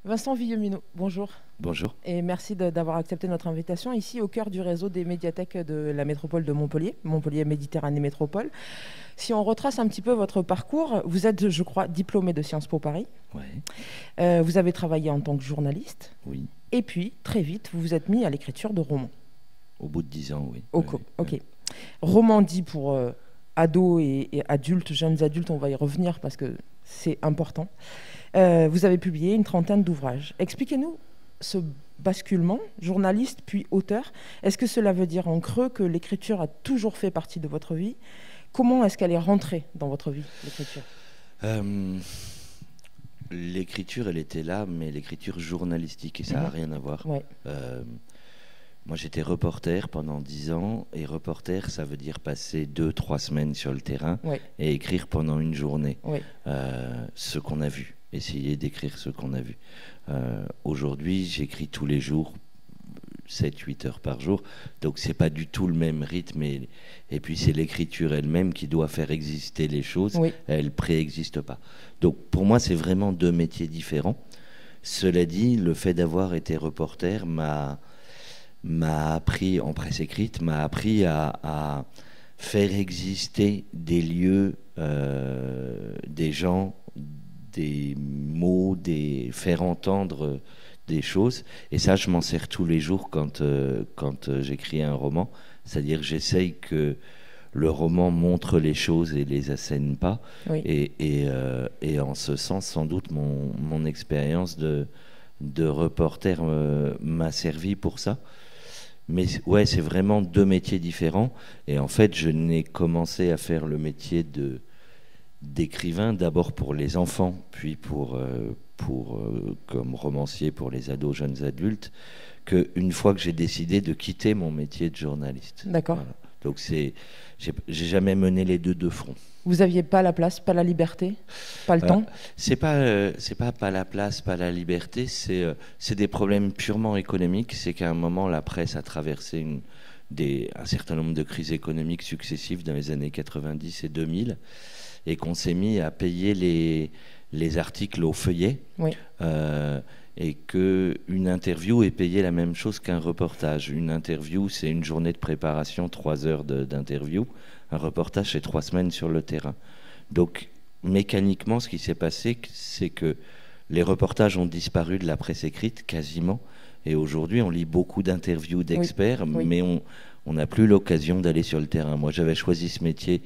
Vincent Villemineau, bonjour. Bonjour. Et merci d'avoir accepté notre invitation ici au cœur du réseau des médiathèques de la métropole de Montpellier, Montpellier Méditerranée Métropole. Si on retrace un petit peu votre parcours, vous êtes, je crois, diplômé de Sciences Po Paris. Ouais. Vous avez travaillé en tant que journaliste. Oui. Et puis, très vite, vous vous êtes mis à l'écriture de romans. Au bout de 10 ans, oui. Ok. Roman dit pour ados et adultes, jeunes adultes, on va y revenir parce que c'est important. Vous avez publié une trentaine d'ouvrages. Expliquez-nous ce basculement, journaliste puis auteur. Est-ce que cela veut dire en creux que l'écriture a toujours fait partie de votre vie ? Comment est-ce qu'elle est rentrée dans votre vie, l'écriture ? L'écriture, elle était là, mais l'écriture journalistique, et ça n'a rien à voir. Ouais. Moi, j'étais reporter pendant 10 ans, et reporter, ça veut dire passer 2-3 semaines sur le terrain et écrire pendant une journée ce qu'on a vu, essayer d'écrire ce qu'on a vu. Aujourd'hui, j'écris tous les jours, 7-8 heures par jour, donc c'est pas du tout le même rythme, et puis c'est l'écriture elle-même qui doit faire exister les choses, elle préexiste pas. Donc pour moi, c'est vraiment deux métiers différents. Cela dit, le fait d'avoir été reporter m'a appris, en presse écrite, m'a appris à faire exister des lieux, des gens, des mots, faire entendre des choses. Et ça, je m'en sers tous les jours quand j'écris un roman. C'est-à-dire que j'essaye que le roman montre les choses et les assène pas. Et en ce sens, sans doute, mon expérience de reporter m'a servi pour ça. Mais ouais, c'est vraiment deux métiers différents. Et en fait, je n'ai commencé à faire le métier d'écrivain d'abord pour les enfants, puis comme romancier pour les ados, jeunes adultes, qu'une fois que j'ai décidé de quitter mon métier de journaliste. D'accord. Voilà. Donc j'ai jamais mené les deux de front. Vous aviez pas la place, pas la liberté, pas le temps ? C'est pas la place, pas la liberté, c'est des problèmes purement économiques. C'est qu'à un moment, la presse a traversé un certain nombre de crises économiques successives dans les années 90 et 2000, et qu'on s'est mis à payer les articles au feuillet, et qu'une interview est payée la même chose qu'un reportage. Une interview, c'est une journée de préparation, 3 heures d'interview. Un reportage, c'est 3 semaines sur le terrain. Donc, mécaniquement, ce qui s'est passé, c'est que les reportages ont disparu de la presse écrite, quasiment. Et aujourd'hui, on lit beaucoup d'interviews d'experts, mais on n'a plus l'occasion d'aller sur le terrain. Moi, j'avais choisi ce métier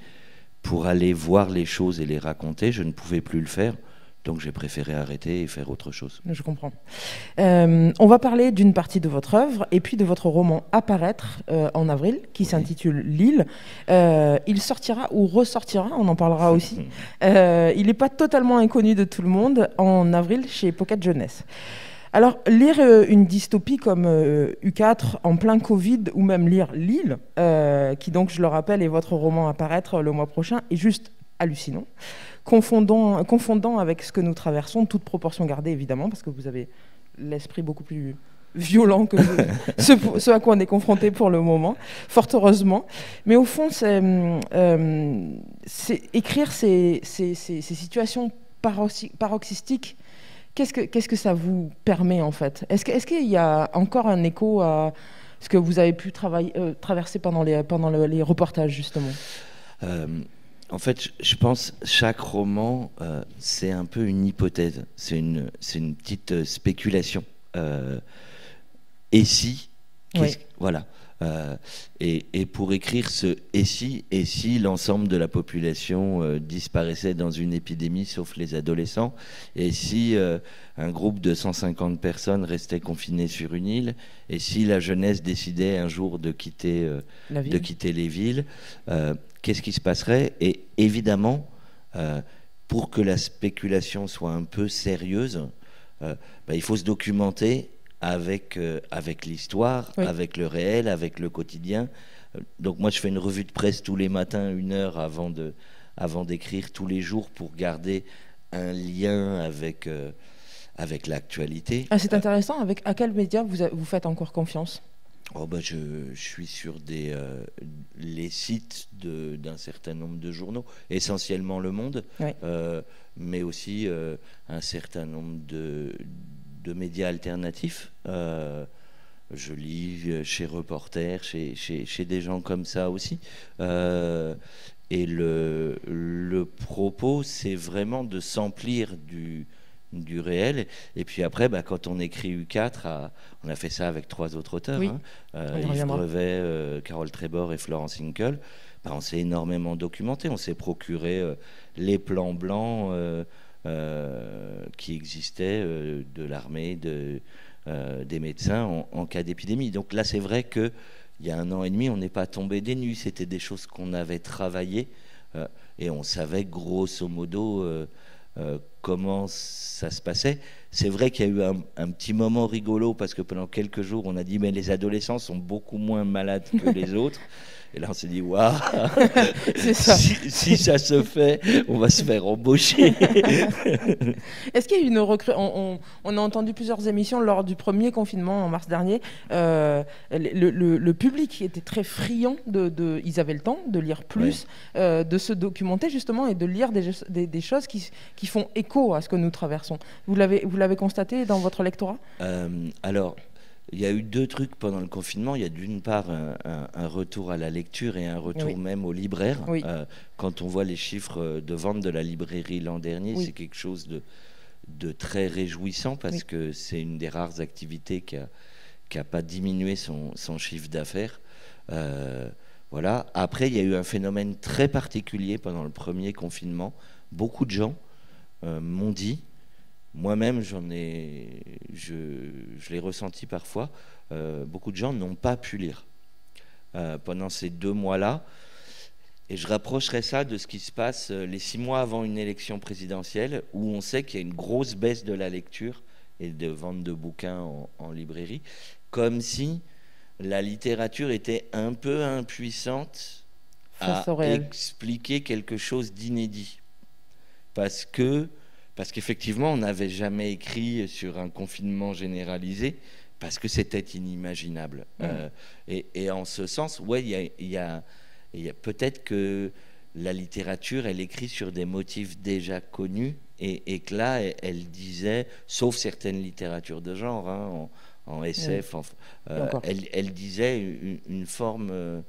pour aller voir les choses et les raconter. Je ne pouvais plus le faire. Donc j'ai préféré arrêter et faire autre chose. Je comprends. On va parler d'une partie de votre œuvre et puis de votre roman Apparaître en avril, qui s'intitule L'île. Il sortira ou ressortira, on en parlera aussi. Il n'est pas totalement inconnu de tout le monde, en avril chez Pocket Jeunesse. Alors, lire une dystopie comme U4 en plein Covid, ou même lire L'île, qui donc, je le rappelle, est votre roman Apparaître le mois prochain, est juste hallucinant. Confondant avec ce que nous traversons, toute proportion gardée évidemment, parce que vous avez l'esprit beaucoup plus violent que ce à quoi on est confronté pour le moment, fort heureusement. Mais au fond, c'est écrire ces situations paroxystiques. Qu'est-ce que ça vous permet en fait ? Est-ce qu'il y a encore un écho à ce que vous avez pu traverser pendant les reportages justement ? En fait, je pense chaque roman, c'est un peu une hypothèse, c'est une petite spéculation. Et si, voilà. Et pour écrire ce et si l'ensemble de la population disparaissait dans une épidémie, sauf les adolescents, et si un groupe de 150 personnes restait confiné sur une île, et si la jeunesse décidait un jour de quitter les villes, qu'est-ce qui se passerait ? Et évidemment, pour que la spéculation soit un peu sérieuse, il faut se documenter avec l'histoire, avec le réel, avec le quotidien. Donc moi, je fais une revue de presse tous les matins, 1 heure avant d'écrire tous les jours, pour garder un lien avec l'actualité. C'est intéressant. À quel média vous faites encore confiance ? Je suis sur les sites d'un certain nombre de journaux, essentiellement Le Monde, mais aussi un certain nombre de médias alternatifs. Je lis chez Reporter, chez des gens comme ça aussi. Et le propos, c'est vraiment de s'emplir du réel. Et puis après, quand on écrit U4, on a fait ça avec 3 autres auteurs, Yves Brevet, Carole Trébor et Florence Hinkel. On s'est énormément documenté. On s'est procuré les plans blancs qui existaient de l'armée, des médecins en cas d'épidémie. Donc là, c'est vrai que il y a 1 an et demi, on n'est pas tombé des nues. C'était des choses qu'on avait travaillées et on savait grosso modo comment ça se passait. C'est vrai qu'il y a eu un petit moment rigolo parce que pendant quelques jours, on a dit mais les adolescents sont beaucoup moins malades que les autres. Et là, on s'est dit, waouh, si ça se fait, on va se faire embaucher. Est-ce qu'il y a eu une on a entendu plusieurs émissions lors du premier confinement en mars dernier. Le public était très friand ils avaient le temps de lire plus, de se documenter justement et de lire des choses qui font écho à ce que nous traversons. Vous l'avez constaté dans votre lectorat ? Alors, il y a eu 2 trucs pendant le confinement. Il y a d'une part un retour à la lecture et un retour même aux libraires. Oui. Quand on voit les chiffres de vente de la librairie l'an dernier, c'est quelque chose de très réjouissant parce que c'est une des rares activités qui n'a pas diminué son chiffre d'affaires. Voilà. Après, il y a eu un phénomène très particulier pendant le premier confinement. Beaucoup de gens m'ont dit, moi-même, je l'ai ressenti parfois, beaucoup de gens n'ont pas pu lire pendant ces 2 mois-là. Et je rapprocherais ça de ce qui se passe les 6 mois avant une élection présidentielle, où on sait qu'il y a une grosse baisse de la lecture et de vente de bouquins en librairie, comme si la littérature était un peu impuissante à expliquer quelque chose d'inédit. Parce qu'effectivement, on n'avait jamais écrit sur un confinement généralisé parce que c'était inimaginable. Et en ce sens, il y a peut-être que la littérature, elle écrit sur des motifs déjà connus et que là, elle disait, sauf certaines littératures de genre, en SF, elle disait une forme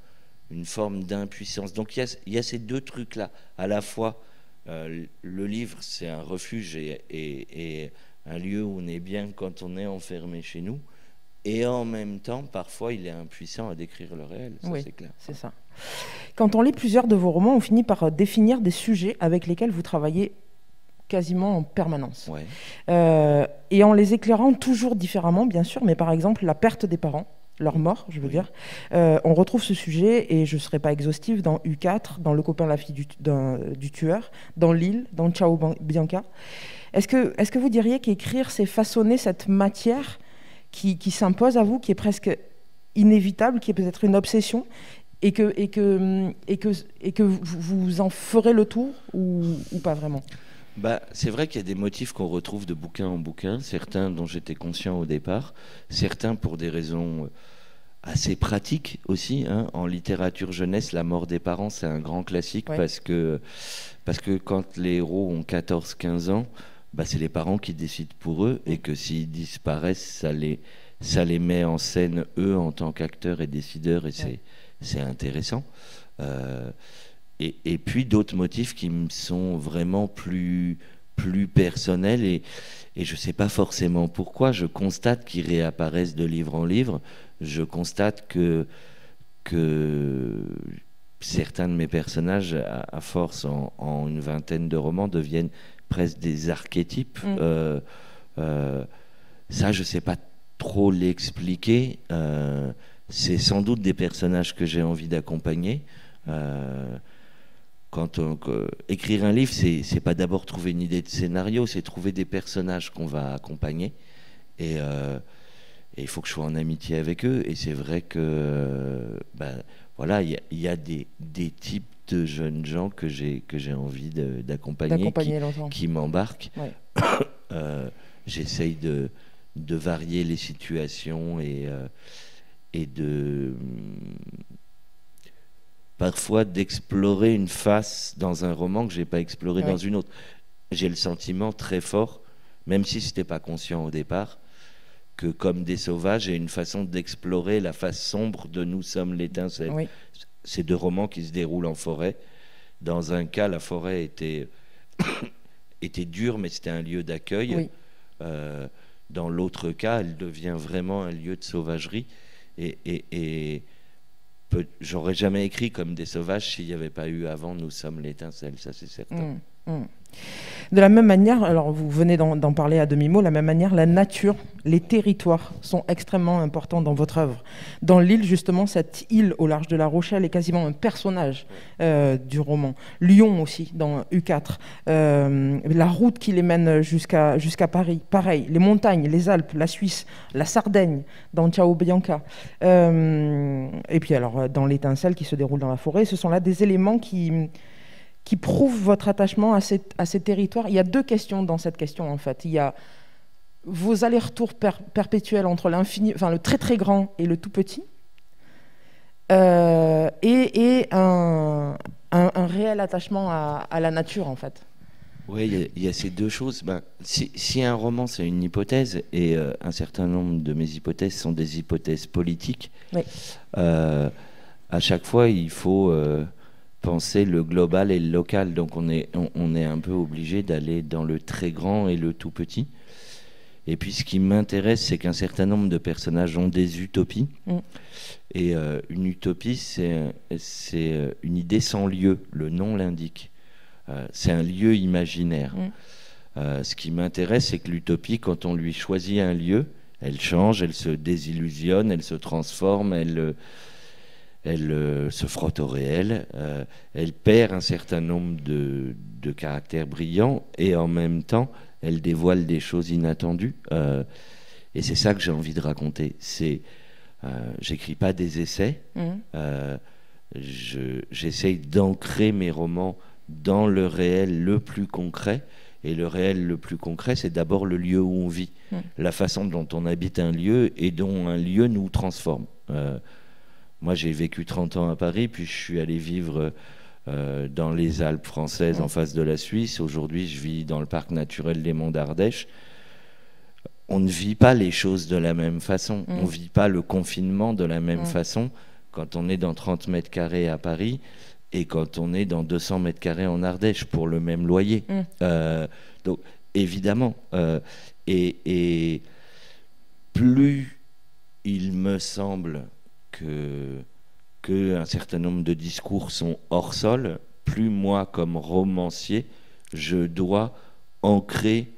d'impuissance. Donc il y a ces 2 trucs-là, à la fois. Le livre, c'est un refuge et un lieu où on est bien quand on est enfermé chez nous. Et en même temps, parfois, il est impuissant à décrire le réel. Ça, c'est clair. C'est ça. Quand on lit plusieurs de vos romans, on finit par définir des sujets avec lesquels vous travaillez quasiment en permanence. Et en les éclairant toujours différemment, bien sûr, mais par exemple, la perte des parents, leur mort, je veux dire. On retrouve ce sujet, et je ne serai pas exhaustive, dans U4, dans Le copain, la fille du tueur, dans L'île, dans Ciao Bianca. Est-ce que vous diriez qu'écrire, c'est façonner cette matière qui s'impose à vous, qui est presque inévitable, qui est peut-être une obsession, et que vous en ferez le tour ou pas vraiment ? C'est vrai qu'il y a des motifs qu'on retrouve de bouquin en bouquin, certains dont j'étais conscient au départ, certains pour des raisons assez pratiques aussi. En littérature jeunesse, la mort des parents, c'est un grand classique parce que quand les héros ont 14-15 ans, c'est les parents qui décident pour eux et que s'ils disparaissent, ça les met en scène, eux, en tant qu'acteurs et décideurs, et c'est intéressant. Et puis d'autres motifs qui me sont vraiment plus personnels et je ne sais pas forcément pourquoi. Je constate qu'ils réapparaissent de livre en livre. Je constate que certains de mes personnages, à force en une vingtaine de romans, deviennent presque des archétypes. Ça, je ne sais pas trop l'expliquer. C'est sans doute des personnages que j'ai envie d'accompagner. Écrire un livre, c'est pas d'abord trouver une idée de scénario, c'est trouver des personnages qu'on va accompagner. Et il faut que je sois en amitié avec eux. Et c'est vrai que voilà, il y a des types de jeunes gens que j'ai envie d'accompagner, qui m'embarquent. J'essaye de varier les situations et de parfois d'explorer une face dans un roman que j'ai pas exploré dans une autre. J'ai le sentiment très fort, même si c'était pas conscient au départ, que Comme des sauvages est une façon d'explorer la face sombre de Nous sommes l'étincelle. Oui. Ces deux romans qui se déroulent en forêt. Dans un cas, la forêt était dure, mais c'était un lieu d'accueil. Oui. Dans l'autre cas, elle devient vraiment un lieu de sauvagerie. Et j'aurais jamais écrit Comme des sauvages s'il n'y avait pas eu avant Nous sommes l'étincelle, ça c'est certain. De la même manière, alors vous venez d'en parler à demi-mot, de la même manière, la nature, les territoires sont extrêmement importants dans votre œuvre. Dans l'île, justement, cette île au large de La Rochelle est quasiment un personnage du roman. Lyon aussi, dans U4. La route qui les mène jusqu'à Paris, pareil. Les montagnes, les Alpes, la Suisse, la Sardaigne, dans Ciao Bianca. Et puis alors, dans L'étincelle qui se déroule dans la forêt, ce sont là des éléments qui prouvent votre attachement à ces territoires. Il y a deux questions dans cette question, en fait. Il y a vos allers-retours perpétuels entre l'infini, enfin le très très grand et le tout petit, et un réel attachement à la nature, en fait. Oui, il y a ces deux choses. Si un roman, c'est une hypothèse, et un certain nombre de mes hypothèses sont des hypothèses politiques, oui. À chaque fois, il faut... penser le global et le local, donc on est un peu obligé d'aller dans le très grand et le tout petit. Et puis ce qui m'intéresse, c'est qu'un certain nombre de personnages ont des utopies. Et une utopie, c'est une idée sans lieu, le nom l'indique. C'est un lieu imaginaire. Ce qui m'intéresse, c'est que l'utopie, quand on lui choisit un lieu, elle change, elle se désillusionne, elle se transforme, elle se frotte au réel, elle perd un certain nombre de caractères brillants et en même temps, elle dévoile des choses inattendues. Et c'est ça que j'ai envie de raconter. J'écris pas des essais, j'essaye d'ancrer mes romans dans le réel le plus concret. Et le réel le plus concret, c'est d'abord le lieu où on vit, la façon dont on habite un lieu et dont un lieu nous transforme. Moi, j'ai vécu 30 ans à Paris, puis je suis allé vivre dans les Alpes françaises en face de la Suisse. Aujourd'hui, je vis dans le parc naturel des Monts d'Ardèche. On ne vit pas les choses de la même façon. On ne vit pas le confinement de la même façon quand on est dans 30 mètres carrés à Paris et quand on est dans 200 mètres carrés en Ardèche pour le même loyer. Donc, évidemment. Et plus il me semble que un certain nombre de discours sont hors sol, plus moi, comme romancier, je dois ancrer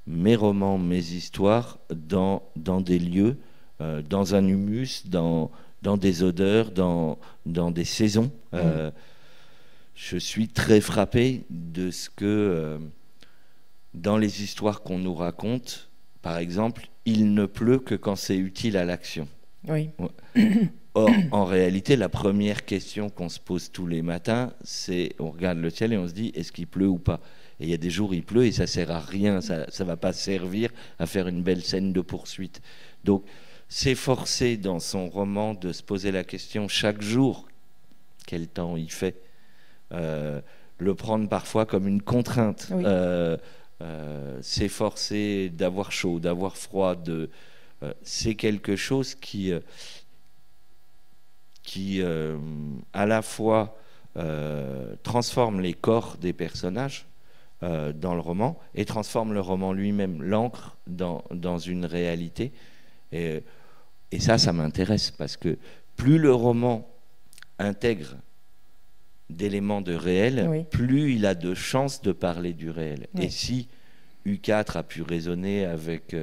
mes romans, mes histoires dans des lieux, dans un humus, dans des odeurs, dans des saisons. Je suis très frappé de ce que, dans les histoires qu'on nous raconte, par exemple, il ne pleut que quand c'est utile à l'action. Oui. Or, en réalité, la première question qu'on se pose tous les matins, c'est on regarde le ciel et on se dit est-ce qu'il pleut ou pas. Et il y a des jours où il pleut et ça sert à rien, ça va pas servir à faire une belle scène de poursuite. Donc, s'efforcer dans son roman de se poser la question chaque jour quel temps il fait, le prendre parfois comme une contrainte, oui. S'efforcer d'avoir chaud, d'avoir froid, c'est quelque chose qui à la fois transforme les corps des personnages dans le roman et transforme le roman lui-même, l'ancre dans une réalité. Et ça m'intéresse parce que plus le roman intègre d'éléments de réel, oui. plus il a de chances de parler du réel. Oui. Et si U4 a pu raisonner avec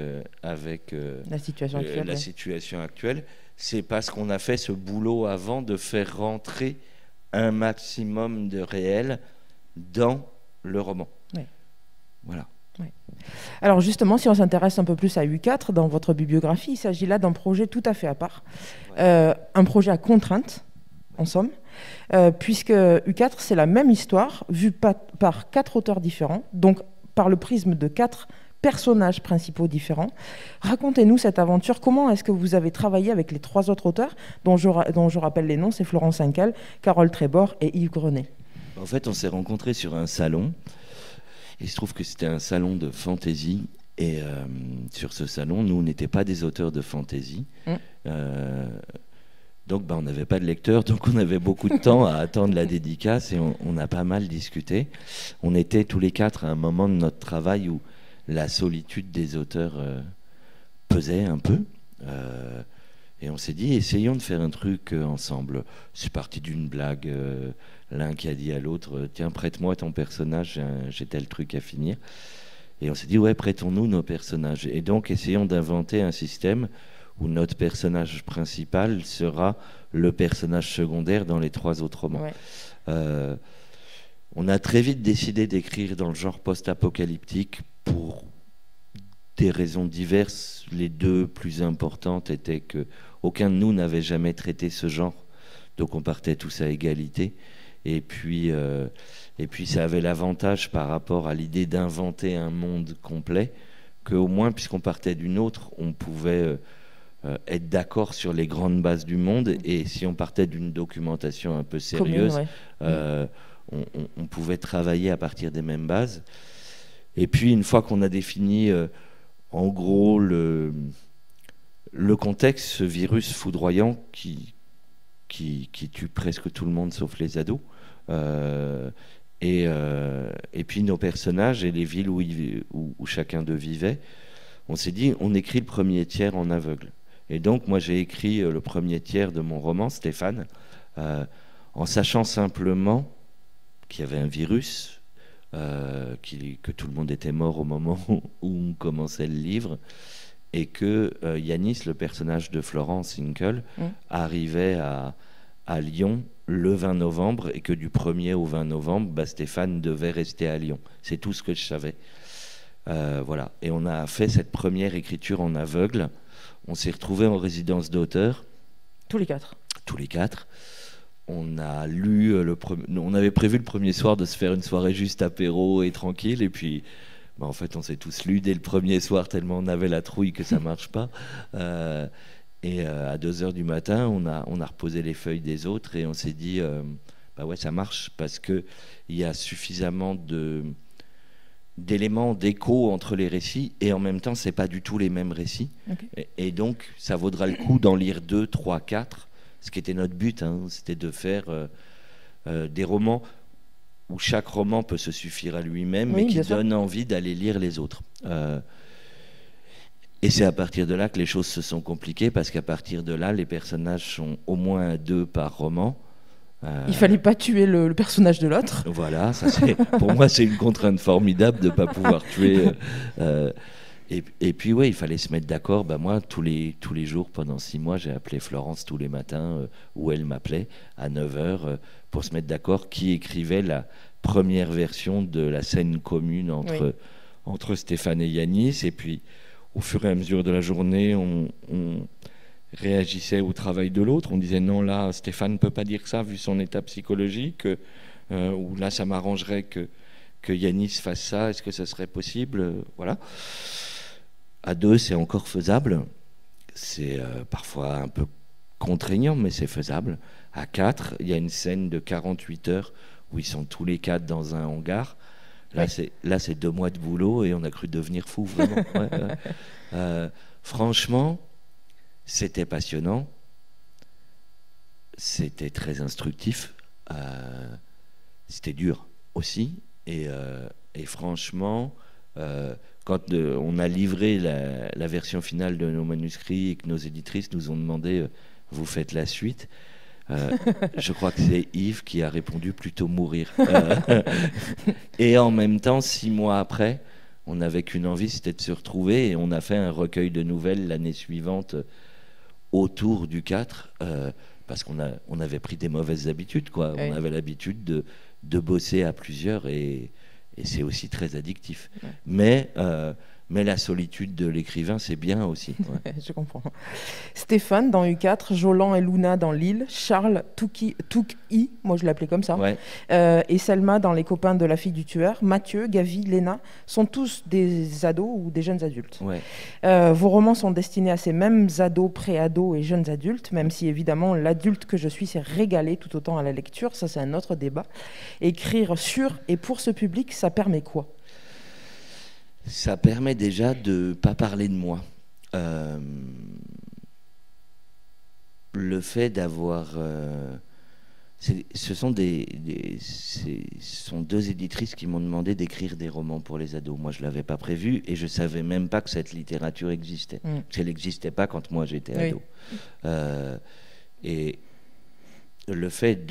la situation actuelle, c'est parce qu'on a fait ce boulot avant de faire rentrer un maximum de réel dans le roman. Oui. Voilà. Oui. Alors justement, si on s'intéresse un peu plus à U4, dans votre bibliographie, il s'agit là d'un projet tout à fait à part, ouais. Un projet à contrainte, en somme, puisque U4, c'est la même histoire, vue par 4 auteurs différents, donc par le prisme de 4 personnages principaux différents. Racontez-nous cette aventure. Comment est-ce que vous avez travaillé avec les 3 autres auteurs, dont je rappelle les noms, c'est Florence Hinkel, Carole Trébor et Yves Grenet. En fait, on s'est rencontrés sur un salon. Il se trouve que c'était un salon de fantaisie. Et sur ce salon, nous, on n'était pas des auteurs de fantasy. Donc, on n'avait pas de lecteurs, donc on avait beaucoup de temps à attendre la dédicace et on a pas mal discuté. On était tous les quatre à un moment de notre travail où la solitude des auteurs pesait un peu. Et on s'est dit, essayons de faire un truc ensemble. C'est parti d'une blague. L'un qui a dit à l'autre, tiens, prête-moi ton personnage, j'ai tel truc à finir. Et on s'est dit, ouais, prêtons-nous nos personnages. Et donc, essayons d'inventer un système où notre personnage principal sera le personnage secondaire dans les 3 autres romans. Ouais. On a très vite décidé d'écrire dans le genre post-apocalyptique pour des raisons diverses. Les 2 plus importantes étaient que aucun de nous n'avait jamais traité ce genre, donc on partait tous à égalité. Et puis ça avait l'avantage par rapport à l'idée d'inventer un monde complet, qu'au moins, puisqu'on partait d'une autre, on pouvait être d'accord sur les grandes bases du monde, et si on partait d'une documentation un peu sérieuse, on pouvait travailler à partir des mêmes bases. Et puis une fois qu'on a défini en gros le contexte, ce virus foudroyant qui tue presque tout le monde sauf les ados, et puis nos personnages et les villes où chacun d'eux vivait, on s'est dit on écrit le premier tiers en aveugle. Et donc, moi, j'ai écrit le premier tiers de mon roman, Stéphane, en sachant simplement qu'il y avait un virus, que tout le monde était mort au moment où on commençait le livre, et que Yanis, le personnage de Florence Hinkel, arrivait à Lyon le 20 novembre, et que du 1er au 20 novembre, Stéphane devait rester à Lyon. C'est tout ce que je savais. Voilà. Et on a fait cette première écriture en aveugle. On s'est retrouvés en résidence d'auteur. Tous les 4. Tous les 4. On a lu on avait prévu le premier soir de se faire une soirée juste apéro et tranquille, et puis en fait on s'est tous lus dès le premier soir tellement on avait la trouille que ça marche pas. Et à 2h du matin, on a reposé les feuilles des autres et on s'est dit ouais, ça marche, parce que il y a suffisamment d'éléments d'écho entre les récits, et en même temps c'est pas du tout les mêmes récits. Okay. Et donc ça vaudra le coup d'en lire 2, 3, 4, ce qui était notre but, c'était de faire des romans où chaque roman peut se suffire à lui-même, mais qui donne envie d'aller lire les autres. Et c'est à partir de là que les choses se sont compliquées, parce qu'à partir de là les personnages sont au moins 2 par roman. Il fallait pas tuer le personnage de l'autre. Voilà, pour moi c'est une contrainte formidable de ne pas pouvoir tuer. Et puis il fallait se mettre d'accord. Moi, tous les jours pendant 6 mois, j'ai appelé Florence tous les matins, où elle m'appelait à 9h, pour se mettre d'accord qui écrivait la première version de la scène commune entre Stéphane et Yanis. Et puis au fur et à mesure de la journée, on réagissait au travail de l'autre. On disait non, là Stéphane ne peut pas dire ça vu son état psychologique, ou là ça m'arrangerait que Yanis fasse ça, est-ce que ça serait possible? Voilà. À 2 c'est encore faisable, c'est parfois un peu contraignant, mais c'est faisable. À 4, il y a une scène de 48 heures où ils sont tous les 4 dans un hangar. Là c'est 2 mois de boulot et on a cru devenir fou, vraiment. Franchement, c'était passionnant, c'était très instructif, c'était dur aussi, et franchement, quand on a livré la version finale de nos manuscrits et que nos éditrices nous ont demandé vous faites la suite, je crois que c'est Yves qui a répondu plutôt mourir. Et en même temps, 6 mois après, on n'avait qu'une envie, c'était de se retrouver, et on a fait un recueil de nouvelles l'année suivante autour du 4, parce qu'on avait pris des mauvaises habitudes, quoi. Oui. On avait l'habitude de bosser à plusieurs, et c'est aussi très addictif. Ouais. Mais la solitude de l'écrivain, c'est bien aussi. Ouais. Je comprends. Stéphane dans U4, Jolan et Luna dans Lille, Charles, Touki, moi je l'appelais comme ça, ouais. Et Selma dans Les copains de la fille du tueur, Mathieu, Gavi, Léna, sont tous des ados ou des jeunes adultes. Ouais. Vos romans sont destinés à ces mêmes ados, pré-ados et jeunes adultes, même si évidemment l'adulte que je suis s'est régalé tout autant à la lecture, ça c'est un autre débat. Écrire sur et pour ce public, ça permet quoi ? Ça permet déjà de ne pas parler de moi. Le fait d'avoir... ce sont deux éditrices qui m'ont demandé d'écrire des romans pour les ados. Moi, je ne l'avais pas prévu et je ne savais même pas que cette littérature existait. Parce qu'elle n'existait pas quand moi, j'étais ado. Et le fait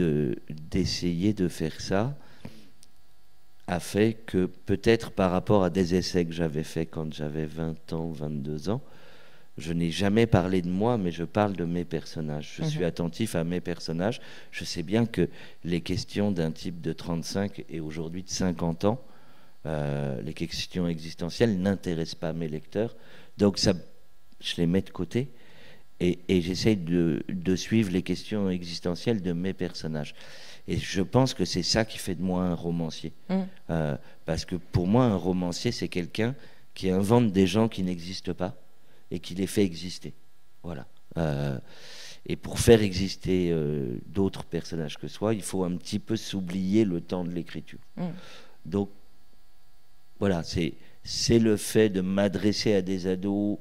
d'essayer de faire ça a fait que peut-être par rapport à des essais que j'avais faits quand j'avais 20 ans, 22 ans, je n'ai jamais parlé de moi, mais je parle de mes personnages. Je suis attentif à mes personnages. Je sais bien que les questions d'un type de 35 et aujourd'hui de 50 ans, les questions existentielles n'intéressent pas mes lecteurs. Donc ça, je les mets de côté et j'essaye de suivre les questions existentielles de mes personnages. Et je pense que c'est ça qui fait de moi un romancier. Parce que pour moi, un romancier, c'est quelqu'un qui invente des gens qui n'existent pas et qui les fait exister. Voilà. Et pour faire exister d'autres personnages que soi, il faut un petit peu s'oublier le temps de l'écriture. Donc, voilà, c'est le fait de m'adresser à des ados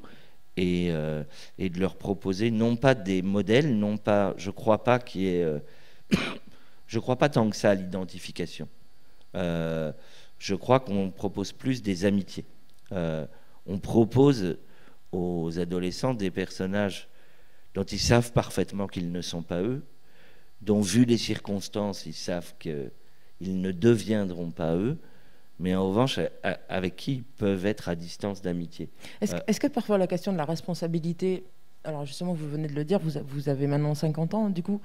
et de leur proposer, non pas des modèles, non pas, je crois pas qu'il y ait... je crois pas tant que ça à l'identification. Je crois qu'on propose plus des amitiés. On propose aux adolescents des personnages dont ils savent parfaitement qu'ils ne sont pas eux, dont, vu les circonstances, ils savent qu'ils ne deviendront pas eux, mais en revanche, avec qui ils peuvent être à distance d'amitié. Est-ce que parfois la question de la responsabilité, alors justement, vous venez de le dire, vous avez maintenant 50 ans, du coup,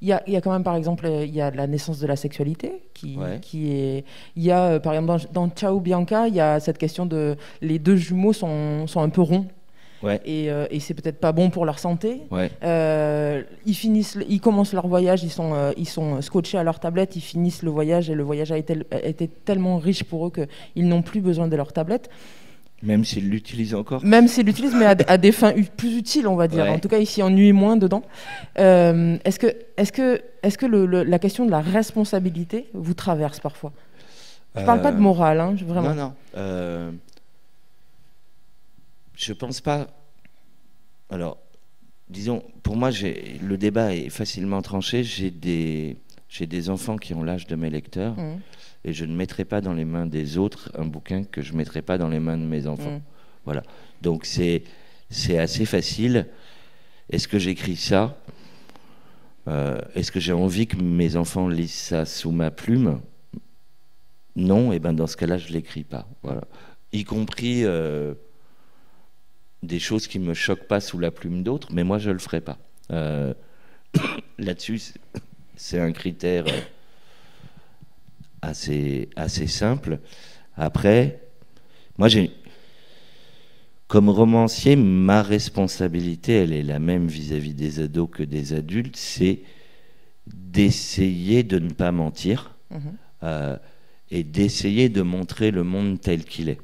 il y a quand même, par exemple, il y a la naissance de la sexualité qui est... Il y a, par exemple, dans Ciao Bianca, il y a cette question de... Les deux jumeaux sont un peu ronds. Et c'est peut-être pas bon pour leur santé. Ils commencent leur voyage, ils sont scotchés à leur tablette, ils finissent le voyage et le voyage a été tellement riche pour eux qu'ils n'ont plus besoin de leur tablette. Même s'ils l'utilisent encore. Même s'ils l'utilisent, mais à des fins plus utiles, on va dire. En tout cas, ils s'y ennuient moins dedans. Est-ce que la question de la responsabilité vous traverse parfois? Je ne parle pas de morale, hein, vraiment. Non. Je pense pas. Alors, disons, pour moi, le débat est facilement tranché. J'ai des enfants qui ont l'âge de mes lecteurs. Et je ne mettrai pas dans les mains des autres un bouquin que je ne mettrai pas dans les mains de mes enfants. Voilà. Donc c'est assez facile. Est-ce que j'écris ça? Est-ce que j'ai envie que mes enfants lisent ça sous ma plume? Non, et ben dans ce cas-là, je ne l'écris pas. Voilà. Y compris des choses qui ne me choquent pas sous la plume d'autres, mais moi, je ne le ferai pas. Là-dessus, c'est un critère... assez simple. Après, moi, comme romancier, ma responsabilité, elle est la même vis-à-vis des ados que des adultes, c'est d'essayer de ne pas mentir et d'essayer de montrer le monde tel qu'il est.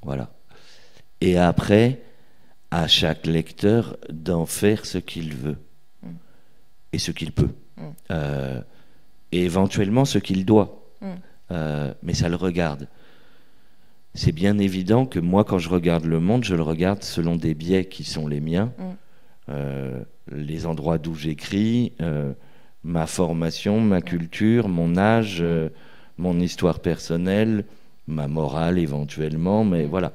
Voilà. Et après, à chaque lecteur d'en faire ce qu'il veut et ce qu'il peut. Et éventuellement ce qu'il doit. Mais ça le regarde. C'est bien évident que moi, quand je regarde le monde, je le regarde selon des biais qui sont les miens, les endroits d'où j'écris, ma formation, ma culture, mon âge, mon histoire personnelle, ma morale éventuellement, mais voilà.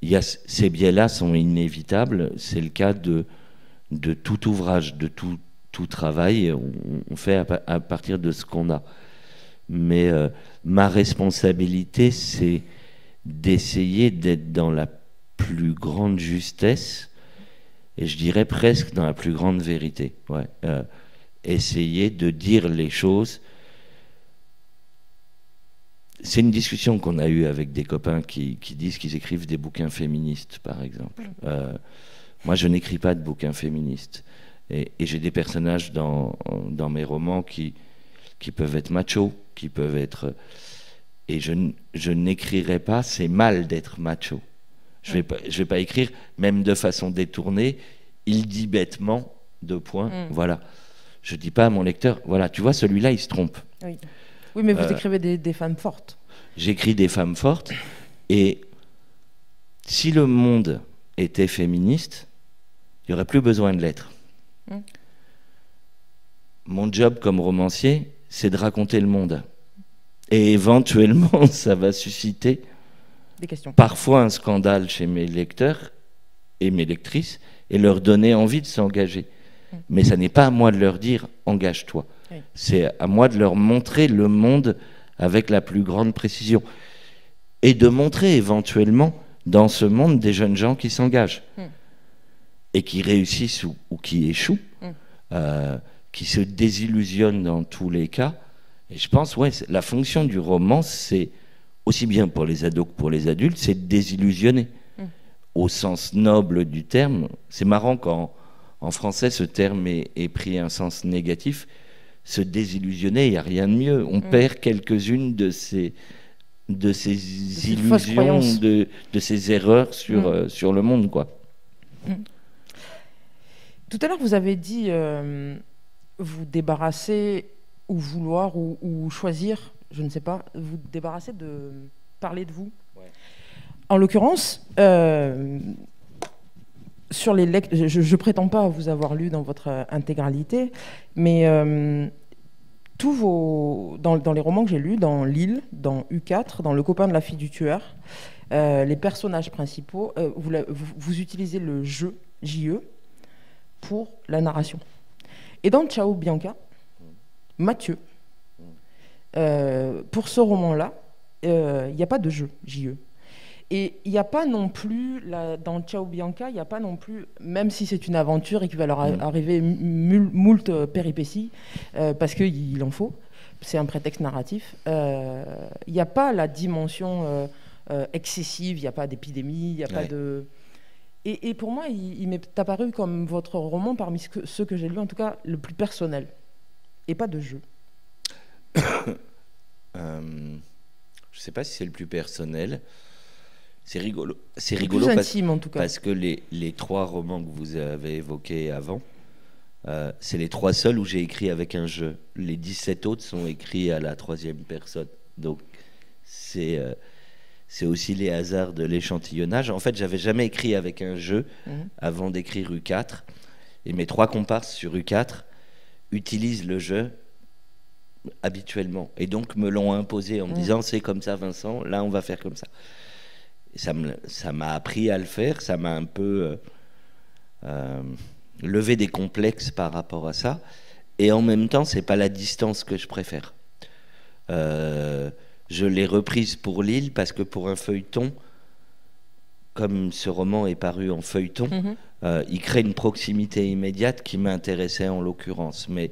Ces biais-là sont inévitables. C'est le cas de tout ouvrage, de tout travail, on fait à partir de ce qu'on a. Mais ma responsabilité, c'est d'essayer d'être dans la plus grande justesse, et je dirais presque dans la plus grande vérité. Essayer de dire les choses. C'est une discussion qu'on a eue avec des copains qui disent qu'ils écrivent des bouquins féministes, par exemple. Moi, je n'écris pas de bouquins féministes. Et j'ai des personnages dans mes romans qui peuvent être machos, qui peuvent être... Et je n'écrirai pas, c'est mal d'être macho. Je vais pas écrire, même de façon détournée, il dit bêtement, : voilà. Je dis pas à mon lecteur, voilà, tu vois, celui-là, il se trompe. Oui, mais vous écrivez des femmes fortes. J'écris des femmes fortes. Et si le monde était féministe, il n'y aurait plus besoin de l'être. Mon job comme romancier, c'est de raconter le monde. Et éventuellement, ça va susciter des questions. Parfois un scandale chez mes lecteurs et mes lectrices et leur donner envie de s'engager. Mais ça n'est pas à moi de leur dire « engage-toi ». C'est à moi de leur montrer le monde avec la plus grande précision. Et de montrer éventuellement dans ce monde des jeunes gens qui s'engagent et qui réussissent ou qui échouent, qui se désillusionnent dans tous les cas. Et je pense, la fonction du roman, c'est aussi bien pour les ados que pour les adultes, c'est de désillusionner. Au sens noble du terme. C'est marrant quand en français ce terme est pris un sens négatif. Se désillusionner, il n'y a rien de mieux. On perd quelques-unes de ces illusions, de ces erreurs sur le monde, quoi. Tout à l'heure, vous avez dit vous débarrasser ou vouloir ou choisir, je ne sais pas, vous débarrasser de parler de vous. En l'occurrence, sur les je prétends pas vous avoir lu dans votre intégralité, mais dans les romans que j'ai lus, dans L'Île, dans U4, dans Le copain de la fille du tueur, les personnages principaux, vous utilisez le jeu, J-E, pour la narration. Et dans Ciao Bianca, Mathieu, pour ce roman-là, il n'y a pas de jeu, J-E. Et il n'y a pas non plus, dans Ciao Bianca, il n'y a pas non plus, même si c'est une aventure et qu'il va leur arriver moult péripéties, parce qu'il en faut, c'est un prétexte narratif, il n'y a pas la dimension excessive, il n'y a pas d'épidémie, il n'y a pas de... Et pour moi, il m'est apparu comme votre roman, parmi ceux que j'ai lus, en tout cas, le plus personnel, et pas de jeu. Je ne sais pas si c'est le plus personnel. C'est rigolo plus intime, en tout cas. Parce que les trois romans que vous avez évoqués avant, c'est les trois seuls où j'ai écrit avec un jeu. Les 17 autres sont écrits à la troisième personne. Donc c'est aussi les hasards de l'échantillonnage. En fait, j'avais jamais écrit avec un jeu avant d'écrire U4. Et mes trois comparses sur U4 utilisent le jeu habituellement. Et donc me l'ont imposé en me disant « c'est comme ça, Vincent, là on va faire comme ça ». Ça m'a appris à le faire, ça m'a un peu levé des complexes par rapport à ça. Et en même temps, c'est pas la distance que je préfère. Je l'ai reprise pour L'Île parce que pour un feuilleton, comme ce roman est paru en feuilleton, il crée une proximité immédiate qui m'intéressait en l'occurrence. Mais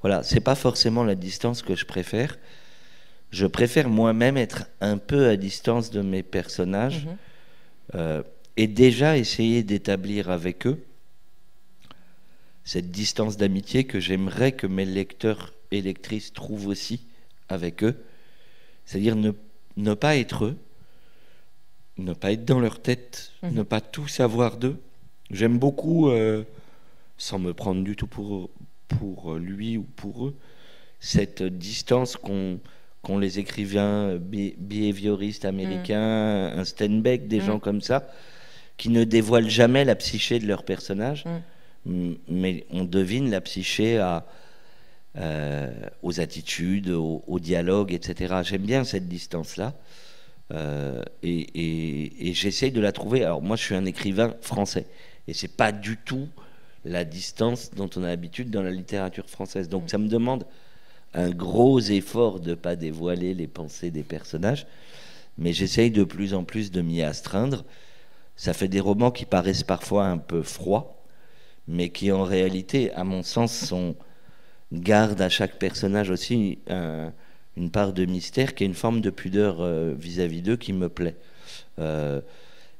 voilà, c'est pas forcément la distance que je préfère. Je préfère moi-même être un peu à distance de mes personnages et déjà essayer d'établir avec eux cette distance d'amitié que j'aimerais que mes lecteurs et lectrices trouvent aussi avec eux. C'est-à-dire ne pas être eux, ne pas être dans leur tête, ne pas tout savoir d'eux. J'aime beaucoup, sans me prendre du tout pour lui ou pour eux, cette distance qu'ont les écrivains behavioristes américains, un Steinbeck, des gens comme ça, qui ne dévoilent jamais la psyché de leur personnage, mais on devine la psyché aux attitudes, au dialogue, etc. J'aime bien cette distance-là, et j'essaye de la trouver. Alors moi, je suis un écrivain français, et c'est pas du tout la distance dont on a l'habitude dans la littérature française. Donc ça me demande un gros effort de ne pas dévoiler les pensées des personnages, mais j'essaye de plus en plus de m'y astreindre. Ça fait des romans qui paraissent parfois un peu froids, mais qui en réalité, à mon sens, gardent à chaque personnage aussi une part de mystère qui est une forme de pudeur vis-à-vis d'eux qui me plaît.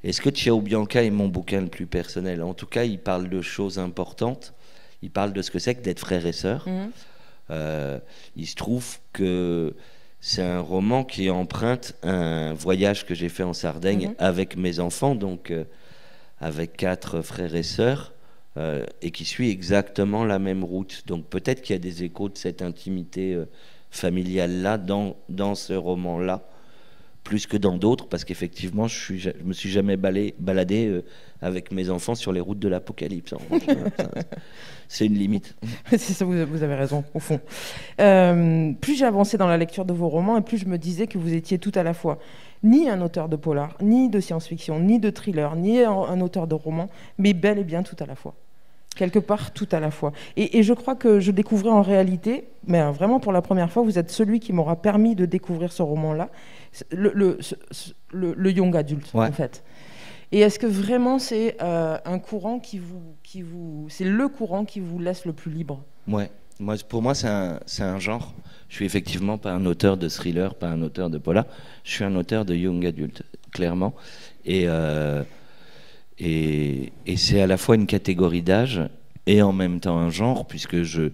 Est-ce que Ciao Bianca est mon bouquin le plus personnel? En tout cas, il parle de choses importantes. Il parle de ce que c'est que d'être frère et sœur. Il se trouve que c'est un roman qui emprunte un voyage que j'ai fait en Sardaigne avec mes enfants, donc avec 4 frères et sœurs, et qui suit exactement la même route. Donc peut-être qu'il y a des échos de cette intimité familiale-là dans ce roman-là, plus que dans d'autres, parce qu'effectivement, je me suis jamais baladé avec mes enfants sur les routes de l'apocalypse. C'est une limite. C'est ça, vous avez raison, au fond. Plus j'ai avancé dans la lecture de vos romans, et plus je me disais que vous étiez tout à la fois ni un auteur de polar, ni de science-fiction, ni de thriller, ni un auteur de roman, mais bel et bien tout à la fois. Quelque part, tout à la fois. Et je crois que je découvrais en réalité, mais vraiment pour la première fois, vous êtes celui qui m'aura permis de découvrir ce roman-là, le young adulte, en fait. Et est-ce que vraiment c'est un courant c'est le courant qui vous laisse le plus libre? Ouais. Pour moi, c'est un genre. Je suis effectivement pas un auteur de thriller, pas un auteur de polar. Je suis un auteur de young adulte, clairement. Et c'est à la fois une catégorie d'âge et en même temps un genre, puisque je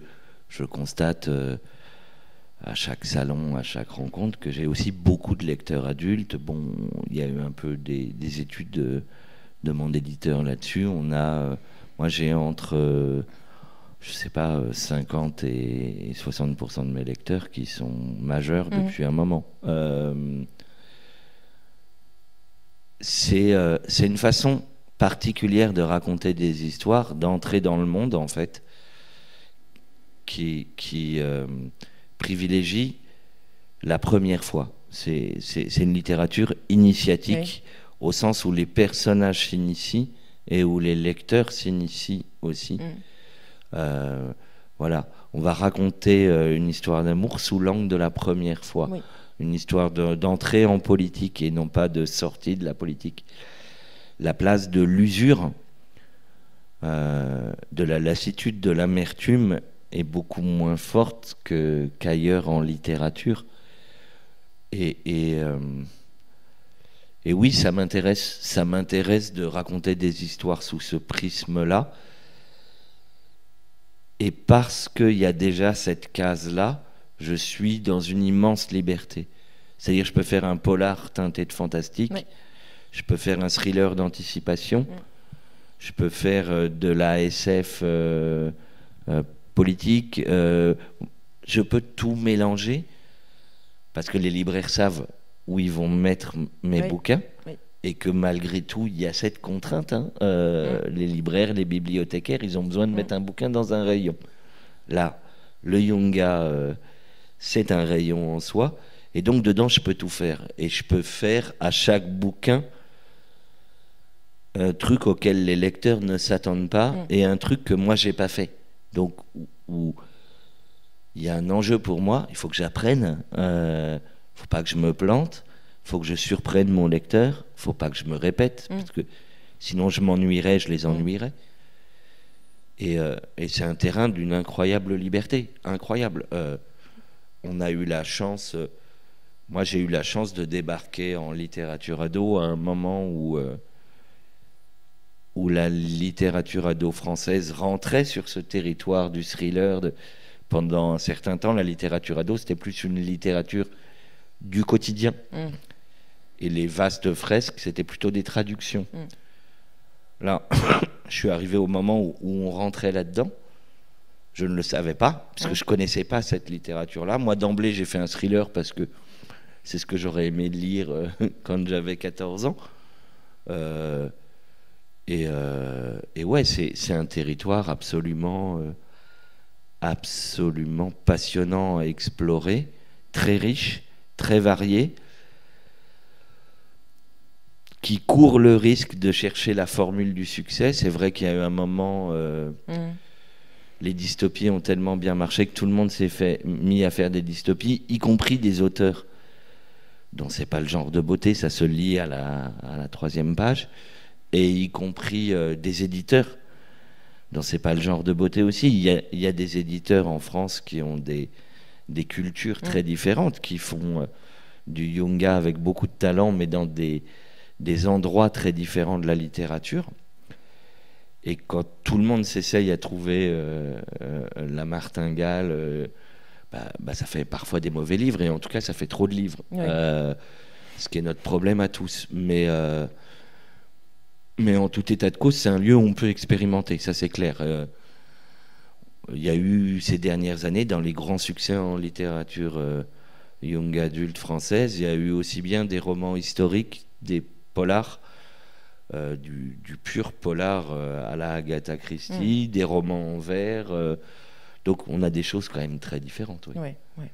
constate à chaque salon, à chaque rencontre, que j'ai aussi beaucoup de lecteurs adultes. Bon, il y a eu un peu des études de mon éditeur là-dessus. Moi, j'ai entre, je sais pas, 50 et 60% de mes lecteurs qui sont majeurs depuis un moment. C'est une façon particulière de raconter des histoires, d'entrer dans le monde, en fait, qui privilégie la première fois. C'est une littérature initiatique, au sens où les personnages s'initient et où les lecteurs s'initient aussi. Voilà, on va raconter une histoire d'amour sous l'angle de la première fois. Une histoire d'entrée en politique et non pas de sortie de la politique. La place de l'usure, de la lassitude, de l'amertume est beaucoup moins forte qu'ailleurs en littérature. Et oui, ça m'intéresse de raconter des histoires sous ce prisme-là. Et parce qu'il y a déjà cette case-là, je suis dans une immense liberté. C'est-à-dire, je peux faire un polar teinté de fantastique, je peux faire un thriller d'anticipation, je peux faire de la SF politique, je peux tout mélanger, parce que les libraires savent où ils vont mettre mes bouquins, et que malgré tout, il y a cette contrainte. Les libraires, les bibliothécaires, ils ont besoin de mettre un bouquin dans un rayon. Là, le Yunga, c'est un rayon en soi, et donc dedans, je peux tout faire. Et je peux faire à chaque bouquin un truc auquel les lecteurs ne s'attendent pas, et un truc que moi, j'ai pas fait. Donc, où il y a un enjeu pour moi, il faut que j'apprenne, faut pas que je me plante, faut que je surprenne mon lecteur, faut pas que je me répète, parce que sinon je m'ennuierais, je les ennuierais. Et c'est un terrain d'une incroyable liberté, incroyable. On a eu la chance, moi j'ai eu la chance de débarquer en littérature ado à un moment où la littérature ado française rentrait sur ce territoire du thriller. Pendant un certain temps, la littérature ado, c'était plus une littérature du quotidien. Et les vastes fresques, c'était plutôt des traductions. Là, je suis arrivé au moment où on rentrait là-dedans. Je ne le savais pas, parce que je ne connaissais pas cette littérature-là. Moi, d'emblée, j'ai fait un thriller parce que c'est ce que j'aurais aimé lire quand j'avais 14 ans. Et ouais, c'est un territoire absolument passionnant à explorer, très riche, très varié, qui court le risque de chercher la formule du succès. C'est vrai qu'il y a eu un moment, les dystopies ont tellement bien marché que tout le monde s'est mis à faire des dystopies, y compris des auteurs dont c'est pas le genre de beauté, ça se lit à la 3e page, et y compris des éditeurs dont c'est pas le genre de beauté aussi. Il y a des éditeurs en France qui ont des cultures très différentes, qui font du Yunga avec beaucoup de talent, mais dans des endroits très différents de la littérature. Et quand tout le monde s'essaye à trouver la martingale, ça fait parfois des mauvais livres, et en tout cas ça fait trop de livres, ce qui est notre problème à tous. Mais en tout état de cause, c'est un lieu où on peut expérimenter, ça c'est clair. il y a eu ces dernières années, dans les grands succès en littérature young adulte française, il y a eu aussi bien des romans historiques, des polars, du pur polar à la Agatha Christie, des romans en vers. Donc on a des choses quand même très différentes. Oui. Ouais.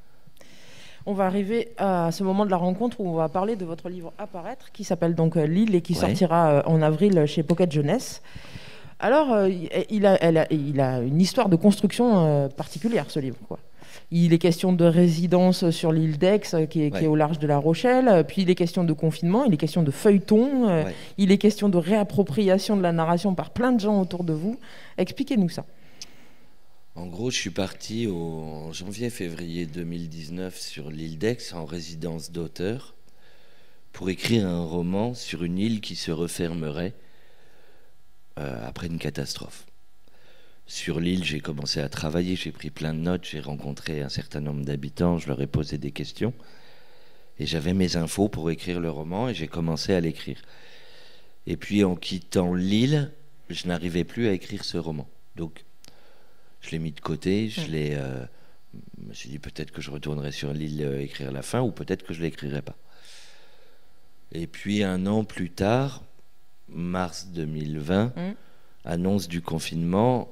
On va arriver à ce moment de la rencontre où on va parler de votre livre Apparaître, qui s'appelle donc L'île et qui sortira en avril chez Pocket Jeunesse. Alors, il a une histoire de construction particulière, ce livre, quoi. Il est question de résidence sur l'île d'Aix, qui est au large de La Rochelle. Puis il est question de confinement, il est question de feuilleton, il est question de réappropriation de la narration par plein de gens autour de vous. Expliquez-nous ça. En gros, je suis parti en janvier-février 2019 sur l'île d'Aix en résidence d'auteur pour écrire un roman sur une île qui se refermerait après une catastrophe. Sur l'île, j'ai commencé à travailler, j'ai pris plein de notes, j'ai rencontré un certain nombre d'habitants, je leur ai posé des questions et j'avais mes infos pour écrire le roman et j'ai commencé à l'écrire. Et puis en quittant l'île, je n'arrivais plus à écrire ce roman. Donc je l'ai mis de côté, je me suis dit peut-être que je retournerai sur l'île écrire la fin ou peut-être que je ne l'écrirai pas. Et puis un an plus tard, mars 2020, annonce du confinement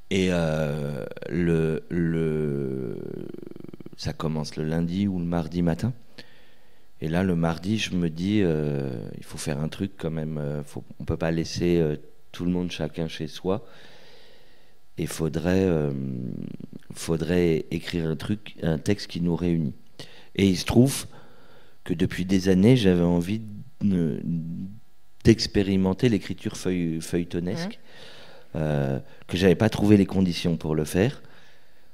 et ça commence le lundi ou le mardi matin. Et là, le mardi, je me dis, il faut faire un truc quand même, on ne peut pas laisser tout le monde chacun chez soi. Et faudrait écrire un texte qui nous réunit. Et il se trouve que depuis des années, j'avais envie d'expérimenter l'écriture feuilletonesque, que j'avais pas trouvé les conditions pour le faire,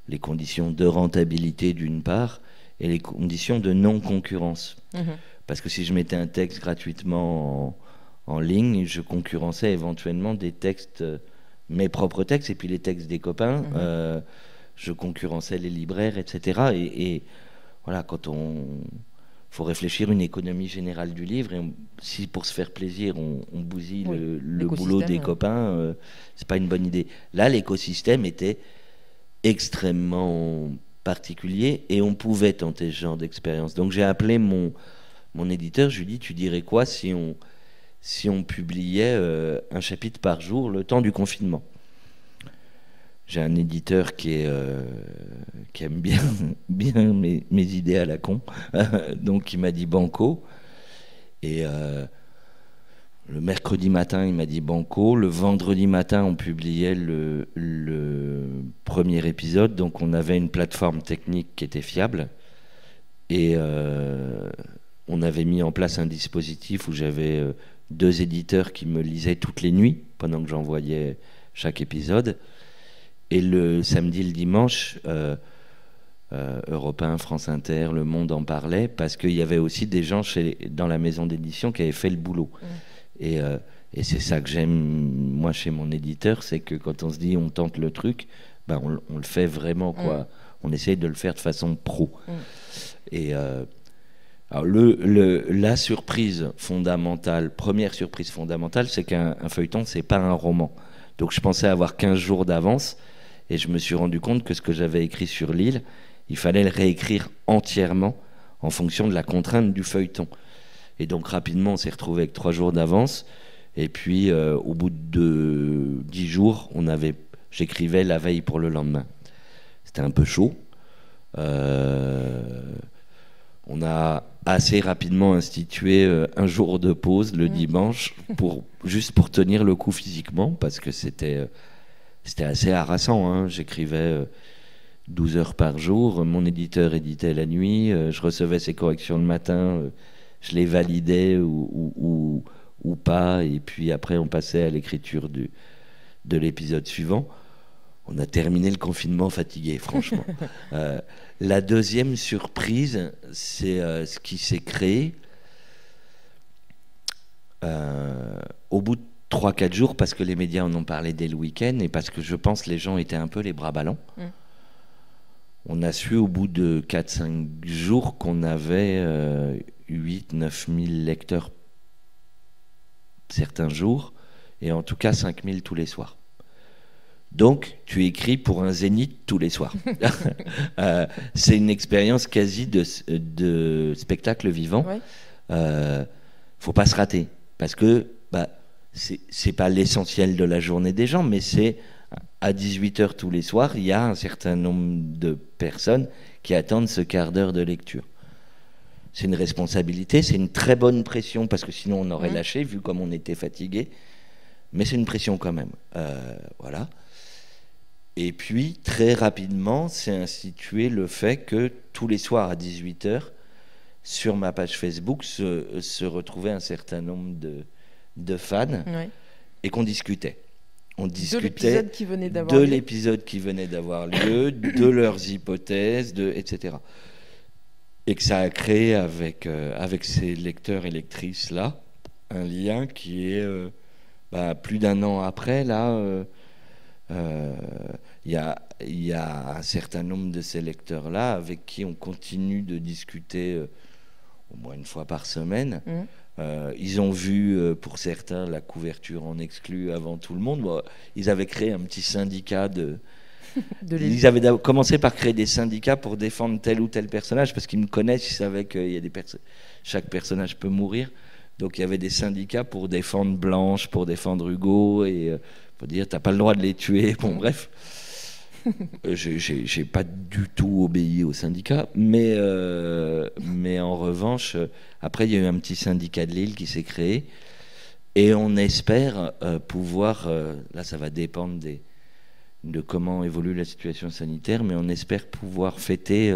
les conditions de rentabilité d'une part, et les conditions de non-concurrence. Parce que si je mettais un texte gratuitement en ligne, je concurrençais éventuellement des textes... mes propres textes et puis les textes des copains, je concurrençais les libraires, etc. Et voilà, quand faut réfléchir une économie générale du livre, et si pour se faire plaisir, on bousille le boulot des copains, c'est pas une bonne idée. Là, l'écosystème était extrêmement particulier et on pouvait tenter ce genre d'expérience. Donc j'ai appelé mon éditeur, je lui ai dit, tu dirais quoi si on publiait un chapitre par jour le temps du confinement. J'ai un éditeur qui aime bien mes idées à la con, donc il m'a dit banco. Et le mercredi matin, il m'a dit banco. Le vendredi matin, on publiait le premier épisode, donc on avait une plateforme technique qui était fiable. Et on avait mis en place un dispositif où j'avais... 2 éditeurs qui me lisaient toutes les nuits pendant que j'envoyais chaque épisode. Et le samedi et le dimanche, Europe 1, France Inter, Le Monde en parlait parce qu'il y avait aussi des gens dans la maison d'édition qui avaient fait le boulot. Et c'est ça que j'aime, moi, chez mon éditeur, c'est que quand on se dit on tente le truc, ben on le fait vraiment, quoi. On essaye de le faire de façon pro. Et... alors la surprise fondamentale, première surprise fondamentale, c'est qu'un feuilleton, c'est pas un roman. Donc je pensais avoir 15 jours d'avance et je me suis rendu compte que ce que j'avais écrit sur l'île, il fallait le réécrire entièrement en fonction de la contrainte du feuilleton. Et donc rapidement, on s'est retrouvé avec 3 jours d'avance. Et puis au bout de 10 jours, j'écrivais la veille pour le lendemain. C'était un peu chaud. On a assez rapidement institué un jour de pause le dimanche juste pour tenir le coup physiquement parce que c'était assez harassant, hein. J'écrivais 12 heures par jour, mon éditeur éditait la nuit, je recevais ses corrections le matin, je les validais ou pas, et puis après on passait à l'écriture de l'épisode suivant. On a terminé le confinement fatigué, franchement. La deuxième surprise, c'est ce qui s'est créé au bout de 3-4 jours, parce que les médias en ont parlé dès le week-end et parce que je pense que les gens étaient un peu les bras ballants. On a su au bout de 4-5 jours qu'on avait 8-9 000 lecteurs certains jours et en tout cas 5 000 tous les soirs. Donc, tu écris pour un zénith tous les soirs. C'est une expérience quasi de spectacle vivant. Faut pas se rater, parce que c'est pas l'essentiel de la journée des gens, mais c'est à 18h tous les soirs, il y a un certain nombre de personnes qui attendent ce quart d'heure de lecture. C'est une responsabilité, c'est une très bonne pression, parce que sinon on aurait lâché, vu comme on était fatigué. Mais c'est une pression quand même. Voilà. Et puis, très rapidement, c'est institué le fait que tous les soirs à 18h, sur ma page Facebook, se retrouvaient un certain nombre de fans et qu'on discutait. On discutait de l'épisode qui venait d'avoir lieu, de leurs hypothèses, etc. Et que ça a créé avec ces lecteurs et lectrices-là un lien qui est, plus d'un an après, là, il y a un certain nombre de ces lecteurs-là avec qui on continue de discuter au moins une fois par semaine. Ils ont vu, pour certains, la couverture en exclu avant tout le monde. Bon, ils avaient créé un petit syndicat ils avaient commencé par créer des syndicats pour défendre tel ou tel personnage, parce qu'ils me connaissent, ils savaient que chaque personnage peut mourir. Donc il y avait des syndicats pour défendre Blanche, pour défendre Hugo, et pour dire t'as pas le droit de les tuer. Bon, bref. J'ai pas du tout obéi au syndicat, mais en revanche, après il y a eu un petit syndicat de Lille qui s'est créé, et on espère pouvoir, là ça va dépendre de comment évolue la situation sanitaire, mais on espère pouvoir fêter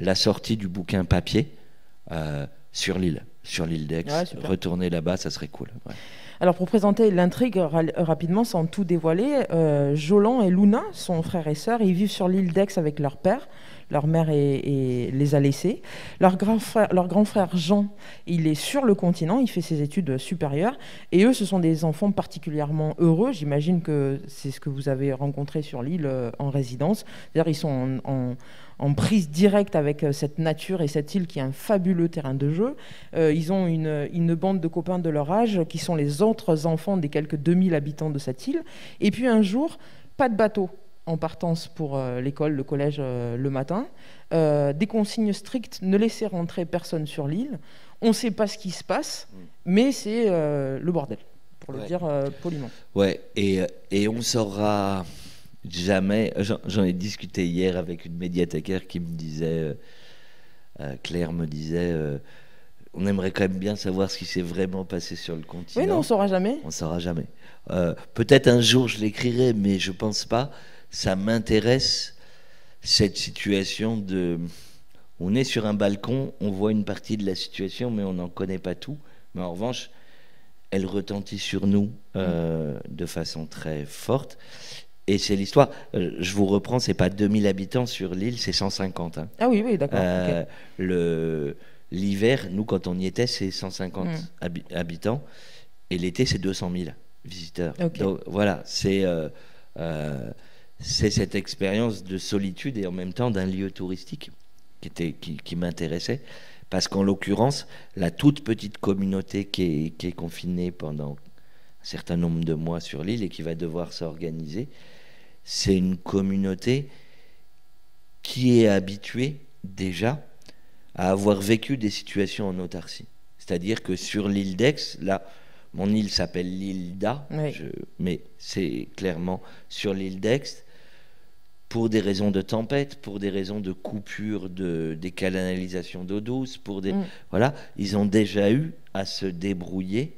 la sortie du bouquin papier sur l'île d'Aix. Retourner là-bas, ça serait cool. Alors, pour présenter l'intrigue rapidement, sans tout dévoiler, Jolan et Luna sont frères et sœurs. Ils vivent sur l'île d'Aix avec leur père. Leur mère les a laissés. Leur grand frère Jean, il est sur le continent, il fait ses études supérieures. Et eux, ce sont des enfants particulièrement heureux. J'imagine que c'est ce que vous avez rencontré sur l'île en résidence. C'est-à-dire ils sont en prise directe avec cette nature et cette île qui est un fabuleux terrain de jeu. Ils ont une bande de copains de leur âge qui sont les autres enfants des quelques 2000 habitants de cette île. Et puis un jour, pas de bateau en partance pour l'école, le collège le matin. Des consignes strictes, ne laissez rentrer personne sur l'île. On ne sait pas ce qui se passe, mais c'est le bordel, pour le dire poliment. Ouais, et on saura jamais. J'en ai discuté hier avec une médiathécaire qui me disait, Claire me disait, on aimerait quand même bien savoir ce qui s'est vraiment passé sur le continent. Oui, non, on ne saura jamais. On ne saura jamais. Peut-être un jour je l'écrirai, mais je ne pense pas. Ça m'intéresse, cette situation de... On est sur un balcon, on voit une partie de la situation, mais on n'en connaît pas tout. Mais en revanche, elle retentit sur nous de façon très forte. Et c'est l'histoire, je vous reprends, c'est pas 2000 habitants sur l'île, c'est 150. Hein. Ah oui, d'accord. Okay. L'hiver, nous, quand on y était, c'est 150 habitants. Et l'été, c'est 200 000 visiteurs. Okay. Donc voilà, c'est cette expérience de solitude et en même temps d'un lieu touristique qui m'intéressait. Parce qu'en l'occurrence, la toute petite communauté qui est confinée pendant un certain nombre de mois sur l'île et qui va devoir s'organiser, c'est une communauté qui est habituée déjà à avoir vécu des situations en autarcie. C'est-à-dire que sur l'île d'Aix, là, mon île s'appelle l'île d'A, mais c'est clairement sur l'île d'Aix, pour des raisons de tempête, pour des raisons de coupure des canalisations d'eau douce, voilà, ils ont déjà eu à se débrouiller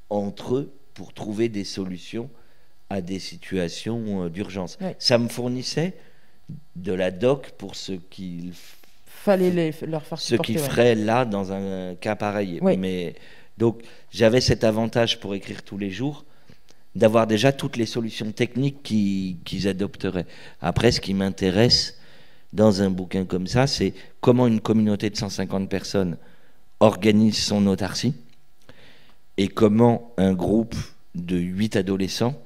entre eux pour trouver des solutions à des situations d'urgence. Ça me fournissait de la doc pour ce qu'il fallait leur faire supporter. Ce qu'ils feraient là dans un cas pareil. Mais donc j'avais cet avantage pour écrire tous les jours, d'avoir déjà toutes les solutions techniques qu'ils adopteraient. Après, ce qui m'intéresse dans un bouquin comme ça, c'est comment une communauté de 150 personnes organise son autarcie et comment un groupe de 8 adolescents,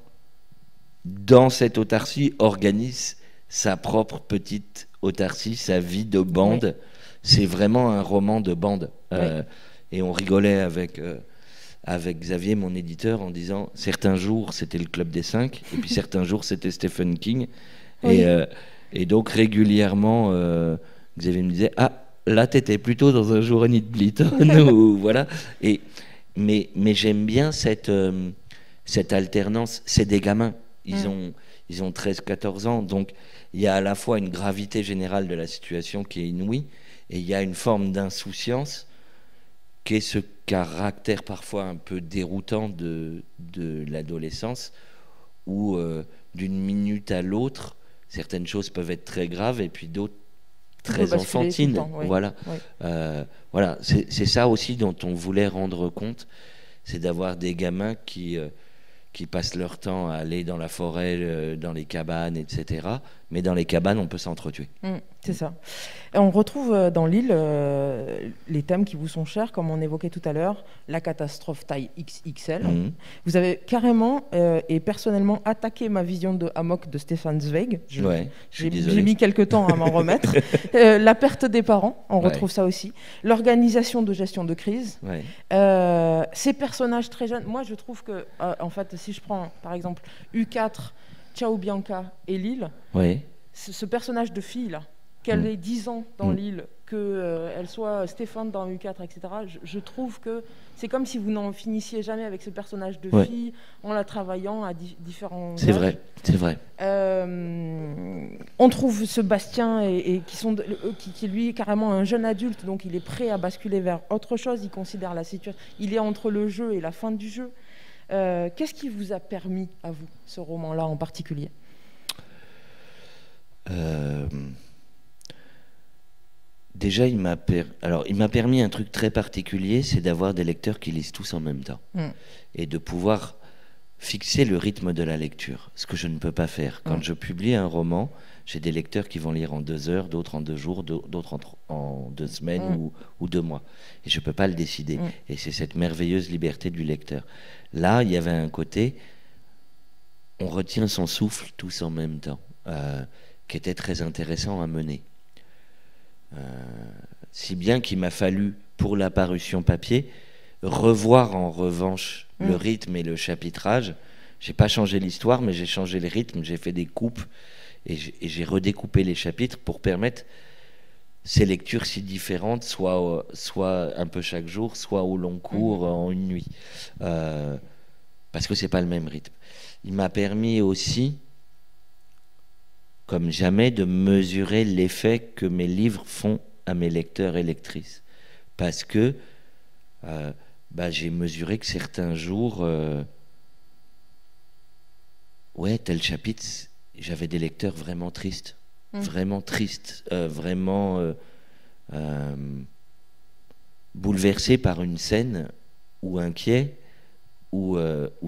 dans cette autarcie, organise sa propre petite autarcie, sa vie de bande. C'est vraiment un roman de bande. Et on rigolait avec avec Xavier, mon éditeur, en disant certains jours c'était le Club des 5 et puis certains jours c'était Stephen King. Oui. Et donc régulièrement, Xavier me disait ah là t'étais plutôt dans un jour Enid Blyton ou voilà. Mais j'aime bien cette alternance. C'est des gamins, ils ont 13-14 ans, donc il y a à la fois une gravité générale de la situation qui est inouïe et il y a une forme d'insouciance qui est ce caractère parfois un peu déroutant de l'adolescence où d'une minute à l'autre certaines choses peuvent être très graves et puis d'autres très enfantines. Oui. Voilà, oui. Voilà. C'est ça aussi dont on voulait rendre compte, c'est d'avoir des gamins qui passent leur temps à aller dans la forêt, dans les cabanes, etc. Mais dans les cabanes, on peut s'entretuer. C'est ça. Et on retrouve dans Lille les thèmes qui vous sont chers, comme on évoquait tout à l'heure, la catastrophe taille XXL. Vous avez carrément et personnellement attaqué ma vision de Amok de Stefan Zweig. J'ai mis quelques temps à m'en remettre. La perte des parents, on retrouve ça aussi. L'organisation de gestion de crise. Ces personnages très jeunes. Moi, je trouve que, en fait, si je prends par exemple U4, Ciao Bianca et Lille, ce personnage de fille là, qu'elle ait 10 ans dans Lille, qu'elle soit Stéphane dans U4, etc., je trouve que c'est comme si vous n'en finissiez jamais avec ce personnage de fille en la travaillant à différents âges. C'est vrai. On trouve ce Bastien qui lui est carrément un jeune adulte, donc il est prêt à basculer vers autre chose, il considère la situation, il est entre le jeu et la fin du jeu. Qu'est-ce qui vous a permis à vous, ce roman-là en particulier ? Déjà, il m'a permis un truc très particulier, c'est d'avoir des lecteurs qui lisent tous en même temps et de pouvoir fixer le rythme de la lecture, ce que je ne peux pas faire. Quand je publie un roman, j'ai des lecteurs qui vont lire en 2 heures, d'autres en 2 jours, d'autres en 2 semaines ou 2 mois. Et je ne peux pas le décider. Et c'est cette merveilleuse liberté du lecteur. Là, il y avait un côté, on retient son souffle tous en même temps, qui était très intéressant à mener. Si bien qu'il m'a fallu, pour la parution papier, revoir en revanche le rythme et le chapitrage. J'ai pas changé l'histoire, mais j'ai changé le rythme, j'ai fait des coupes et j'ai redécoupé les chapitres pour permettre ces lectures si différentes, soit un peu chaque jour, soit au long cours, en une nuit. Parce que c'est pas le même rythme. Il m'a permis aussi, comme jamais, de mesurer l'effet que mes livres font à mes lecteurs et lectrices. Parce que j'ai mesuré que certains jours, tel chapitre, j'avais des lecteurs vraiment tristes. Vraiment tristes, vraiment bouleversés par une scène, ou inquiets, ou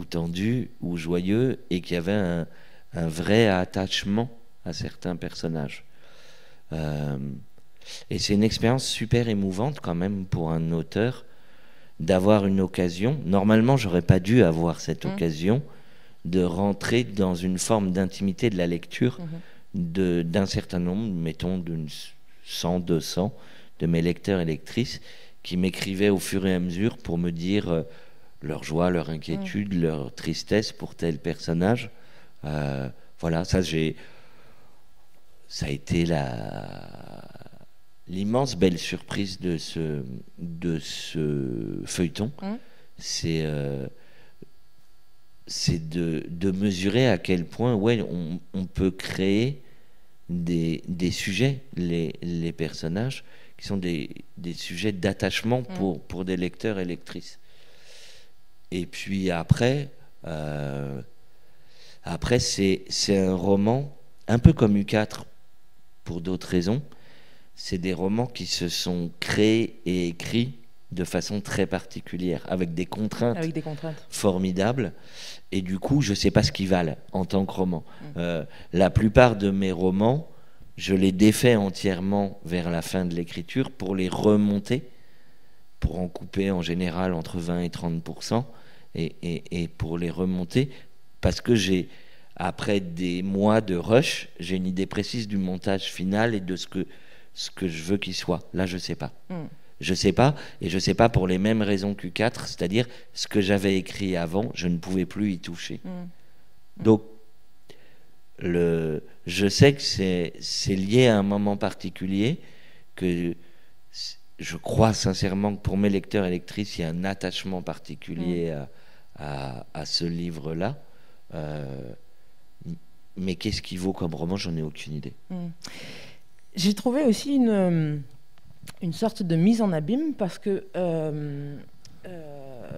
tendus, ou joyeux, et qui avaient un vrai attachement à certains personnages. Et c'est une expérience super émouvante quand même pour un auteur d'avoir une occasion. Normalement, j'aurais pas dû avoir cette occasion de rentrer dans une forme d'intimité de la lecture d'un certain nombre, mettons d'une 100, 200 de mes lecteurs et lectrices qui m'écrivaient au fur et à mesure pour me dire leur joie, leur inquiétude, leur tristesse pour tel personnage. Voilà, ça a été l'immense belle surprise de ce feuilleton. C'est de mesurer à quel point on peut créer des sujets, les personnages, qui sont des sujets d'attachement pour des lecteurs et lectrices. Et puis après c'est un roman, un peu comme U4 pour d'autres raisons. C'est des romans qui se sont créés et écrits de façon très particulière, avec des contraintes formidables. Et du coup, je ne sais pas ce qu'ils valent en tant que roman. La plupart de mes romans, je les défais entièrement vers la fin de l'écriture pour les remonter, pour en couper en général entre 20 et 30%, et pour les remonter, parce que après des mois de rush, j'ai une idée précise du montage final et de ce que je veux qu'il soit. Là, je sais pas. Je sais pas, et je sais pas pour les mêmes raisons qu'U4, c'est-à-dire ce que j'avais écrit avant, je ne pouvais plus y toucher. Donc, je sais que c'est lié à un moment particulier, que je crois sincèrement que pour mes lecteurs et lectrices, il y a un attachement particulier à ce livre-là. Mais qu'est-ce qu'il vaut comme roman? J'en ai aucune idée. J'ai trouvé aussi une sorte de mise en abîme parce que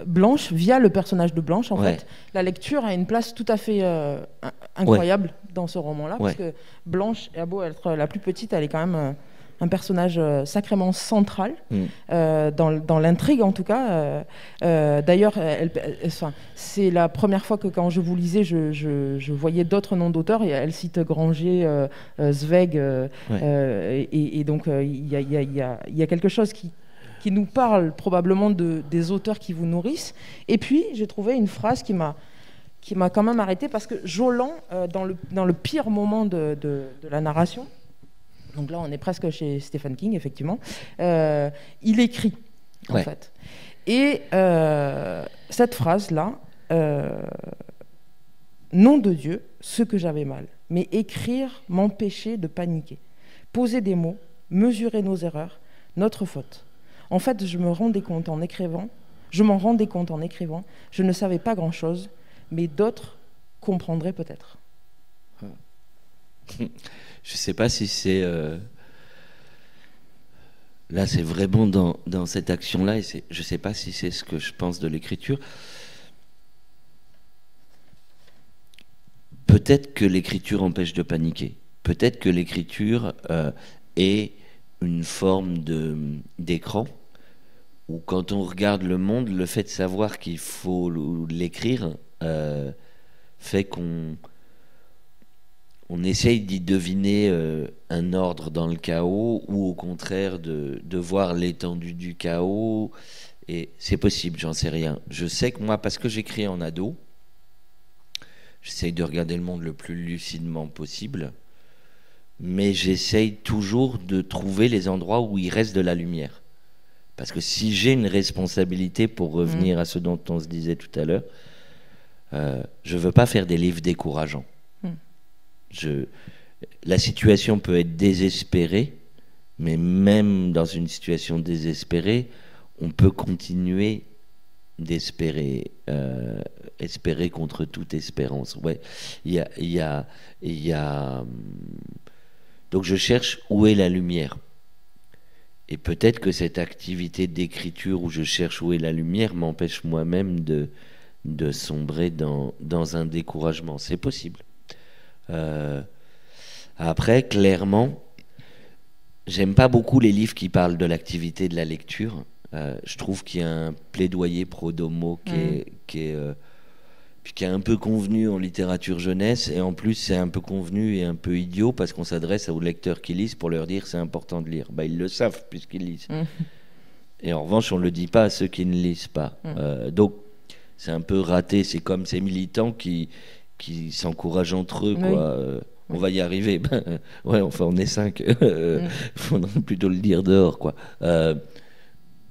Blanche, via le personnage de Blanche, en fait, la lecture a une place tout à fait incroyable dans ce roman-là, parce que Blanche, a beau être la plus petite, elle est quand même un personnage sacrément central dans l'intrigue, en tout cas. D'ailleurs, c'est la première fois que quand je vous lisais, je voyais d'autres noms d'auteurs, et elle cite Granger, Zweig, et donc il y a quelque chose qui nous parle probablement des auteurs qui vous nourrissent. Et puis, j'ai trouvé une phrase qui m'a quand même arrêtée, parce que Joland, dans le pire moment de la narration, donc là, on est presque chez Stephen King, effectivement, il écrit, en fait. Et cette phrase-là, nom de Dieu, ce que j'avais mal, mais écrire m'empêchait de paniquer. Poser des mots, mesurer nos erreurs, notre faute. En fait, je m'en rendais compte en écrivant, je ne savais pas grand-chose, mais d'autres comprendraient peut-être. Je ne sais pas si c'est... Là, c'est vraiment dans cette action-là, et je ne sais pas si c'est ce que je pense de l'écriture. Peut-être que l'écriture empêche de paniquer. Peut-être que l'écriture est une forme d'écran, où quand on regarde le monde, le fait de savoir qu'il faut l'écrire fait qu'on essaye d'y deviner un ordre dans le chaos, ou au contraire de voir l'étendue du chaos. Et c'est possible, j'en sais rien. Je sais que moi, parce que j'écris en ado, j'essaye de regarder le monde le plus lucidement possible, mais j'essaye toujours de trouver les endroits où il reste de la lumière. Parce que si j'ai une responsabilité, pour revenir à ce dont on se disait tout à l'heure, je ne veux pas faire des livres décourageants. La situation peut être désespérée, mais même dans une situation désespérée, on peut continuer d'espérer, espérer contre toute espérance. Donc je cherche où est la lumière. Et peut-être que cette activité d'écriture où je cherche où est la lumière m'empêche moi-même de sombrer dans un découragement. C'est possible. Après, clairement, j'aime pas beaucoup les livres qui parlent de l'activité de la lecture. Je trouve qu'il y a un plaidoyer pro domo qui est un peu convenu en littérature jeunesse, et en plus c'est un peu convenu et un peu idiot, parce qu'on s'adresse aux lecteurs qui lisent pour leur dire c'est important de lire. Ils le savent puisqu'ils lisent. Et en revanche, on ne le dit pas à ceux qui ne lisent pas. Donc c'est un peu raté. C'est comme ces militants qui s'encouragent entre eux, quoi. On va y arriver. Enfin, on est 5. Faudrait plutôt le dire dehors, quoi.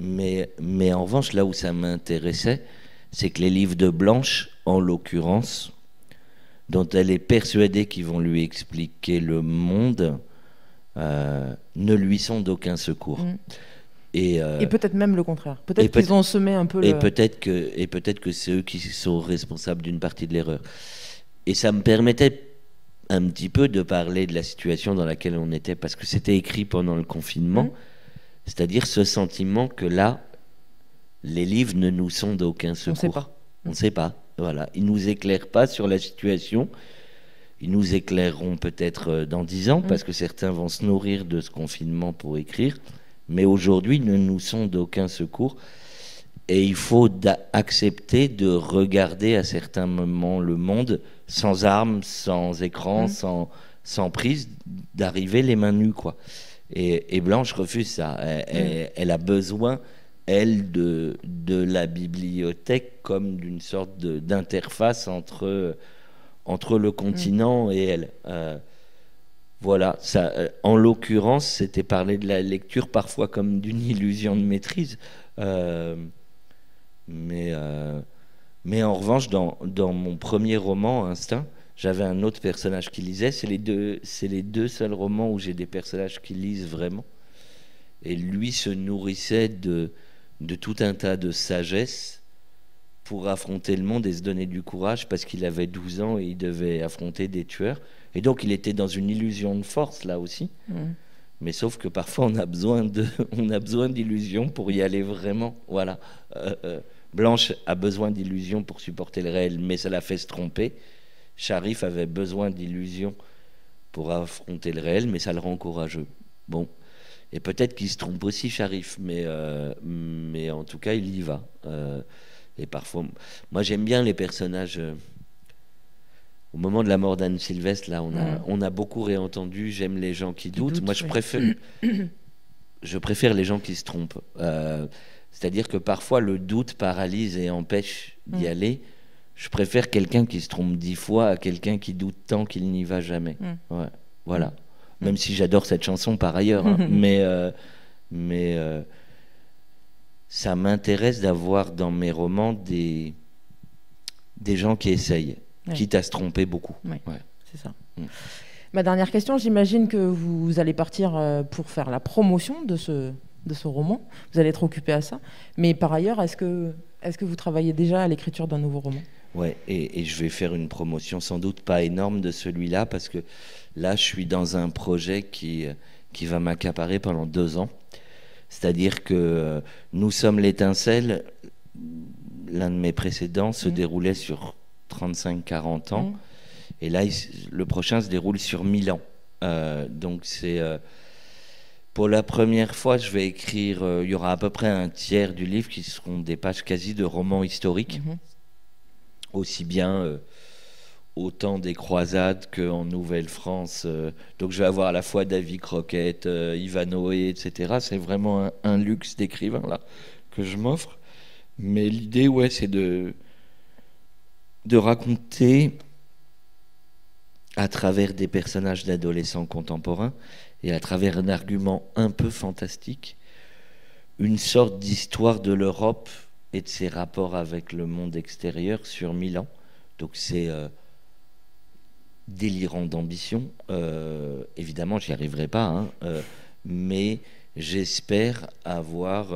Mais en revanche, là où ça m'intéressait, c'est que les livres de Blanche, en l'occurrence, dont elle est persuadée qu'ils vont lui expliquer le monde, ne lui sont d'aucun secours. Et peut-être même le contraire. Peut-être qu'ils ont semé un peu et peut-être que c'est eux qui sont responsables d'une partie de l'erreur. Et ça me permettait un petit peu de parler de la situation dans laquelle on était, parce que c'était écrit pendant le confinement. C'est-à-dire ce sentiment que là, les livres ne nous sont d'aucun secours. On ne sait pas. Voilà. Ils ne nous éclairent pas sur la situation. Ils nous éclaireront peut-être dans 10 ans, parce que certains vont se nourrir de ce confinement pour écrire. Mais aujourd'hui, ils ne nous sont d'aucun secours. Et il faut accepter de regarder à certains moments le monde sans armes, sans écran, sans prise, d'arriver les mains nues, quoi. Et Blanche refuse ça. Elle a besoin, elle, de la bibliothèque comme d'une sorte d'interface entre le continent et elle. Voilà, ça, en l'occurrence, c'était parler de la lecture parfois comme d'une illusion de maîtrise. Mais en revanche, dans mon premier roman, Instinct, j'avais un autre personnage qui lisait. C'est les deux seuls romans où j'ai des personnages qui lisent vraiment. Et lui se nourrissait de tout un tas de sagesse pour affronter le monde et se donner du courage parce qu'il avait 12 ans et il devait affronter des tueurs. Et donc il était dans une illusion de force là aussi. Mais sauf que parfois on a besoin d'illusions pour y aller vraiment. Voilà. Blanche a besoin d'illusions pour supporter le réel, mais ça l'a fait se tromper. Sharif avait besoin d'illusions pour affronter le réel, mais ça le rend courageux. Bon. Et peut-être qu'il se trompe aussi, Sharif, mais en tout cas, il y va. Et parfois, moi j'aime bien les personnages. Au moment de la mort d'Anne Sylvestre, là, on a beaucoup réentendu. J'aime les gens qui doutent. Moi, je préfère les gens qui se trompent. C'est-à-dire que parfois, le doute paralyse et empêche d'y aller. Je préfère quelqu'un qui se trompe 10 fois à quelqu'un qui doute tant qu'il n'y va jamais. Ouais, voilà. Même si j'adore cette chanson par ailleurs. Hein. mais ça m'intéresse d'avoir dans mes romans des gens qui essayent. Quitte à se tromper beaucoup. Ouais. C'est ça. Ma dernière question, j'imagine que vous allez partir pour faire la promotion de ce roman. Vous allez être occupé à ça. Mais par ailleurs, est-ce que vous travaillez déjà à l'écriture d'un nouveau roman ? Ouais, et je vais faire une promotion sans doute pas énorme de celui-là parce que là, je suis dans un projet qui va m'accaparer pendant 2 ans. C'est-à-dire que Nous sommes l'étincelle, l'un de mes précédents, se déroulait sur 35-40 ans. Et là, le prochain se déroule sur 1000 ans. Donc c'est... pour la première fois, je vais écrire... il y aura à peu près un tiers du livre qui seront des pages quasi de romans historiques. Aussi bien au temps des croisades qu'en Nouvelle-France. Donc je vais avoir à la fois Davy Crockett, Ivanhoé, etc. C'est vraiment un luxe d'écrivain là que je m'offre. Mais l'idée, c'est de raconter à travers des personnages d'adolescents contemporains et à travers un argument un peu fantastique, une sorte d'histoire de l'Europe et de ses rapports avec le monde extérieur sur 1000 ans. Donc c'est délirant d'ambition. Évidemment, j'y arriverai pas, hein, mais j'espère avoir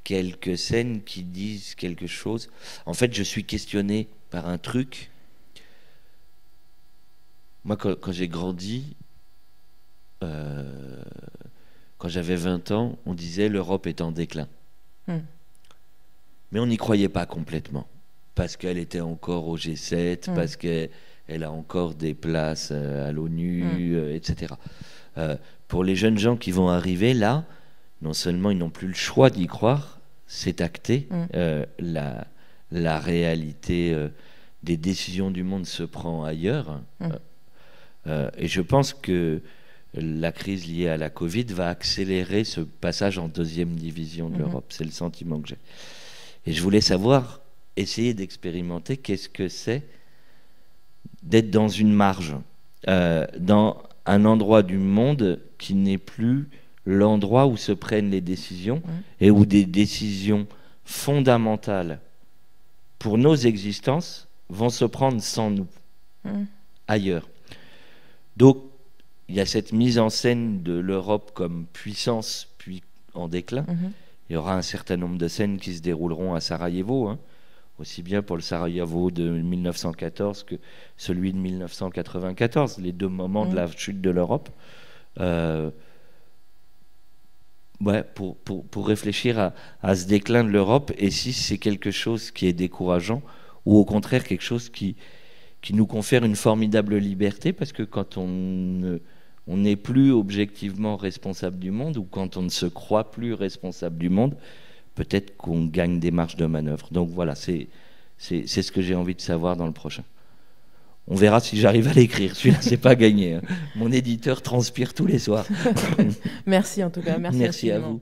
quelques scènes qui disent quelque chose. En fait, je suis questionné par un truc. Moi, quand j'ai grandi, quand j'avais 20 ans, on disait l'Europe est en déclin. Mais on n'y croyait pas complètement. Parce qu'elle était encore au G7, parce qu'elle a encore des places à l'ONU, etc. Pour les jeunes gens qui vont arriver là, non seulement ils n'ont plus le choix d'y croire, c'est acté. La réalité des décisions du monde se prend ailleurs. Et je pense que la crise liée à la Covid va accélérer ce passage en 2e division de l'Europe. C'est le sentiment que j'ai. Et je voulais savoir, essayer d'expérimenter qu'est-ce que c'est d'être dans une marge, dans un endroit du monde qui n'est plus l'endroit où se prennent les décisions et où des décisions fondamentales pour nos existences vont se prendre sans nous, ailleurs. Donc, il y a cette mise en scène de l'Europe comme puissance, puis en déclin. Il y aura un certain nombre de scènes qui se dérouleront à Sarajevo, hein, aussi bien pour le Sarajevo de 1914 que celui de 1994, les 2 moments de la chute de l'Europe. Pour réfléchir à ce déclin de l'Europe, et si c'est quelque chose qui est décourageant, ou au contraire quelque chose qui nous confère une formidable liberté, parce que quand on n'est plus objectivement responsable du monde, ou quand on ne se croit plus responsable du monde, peut-être qu'on gagne des marges de manœuvre. Donc voilà, c'est ce que j'ai envie de savoir dans le prochain. On verra si j'arrive à l'écrire. Celui-là, c'est pas gagné. Mon éditeur transpire tous les soirs. Merci en tout cas. Merci à vous.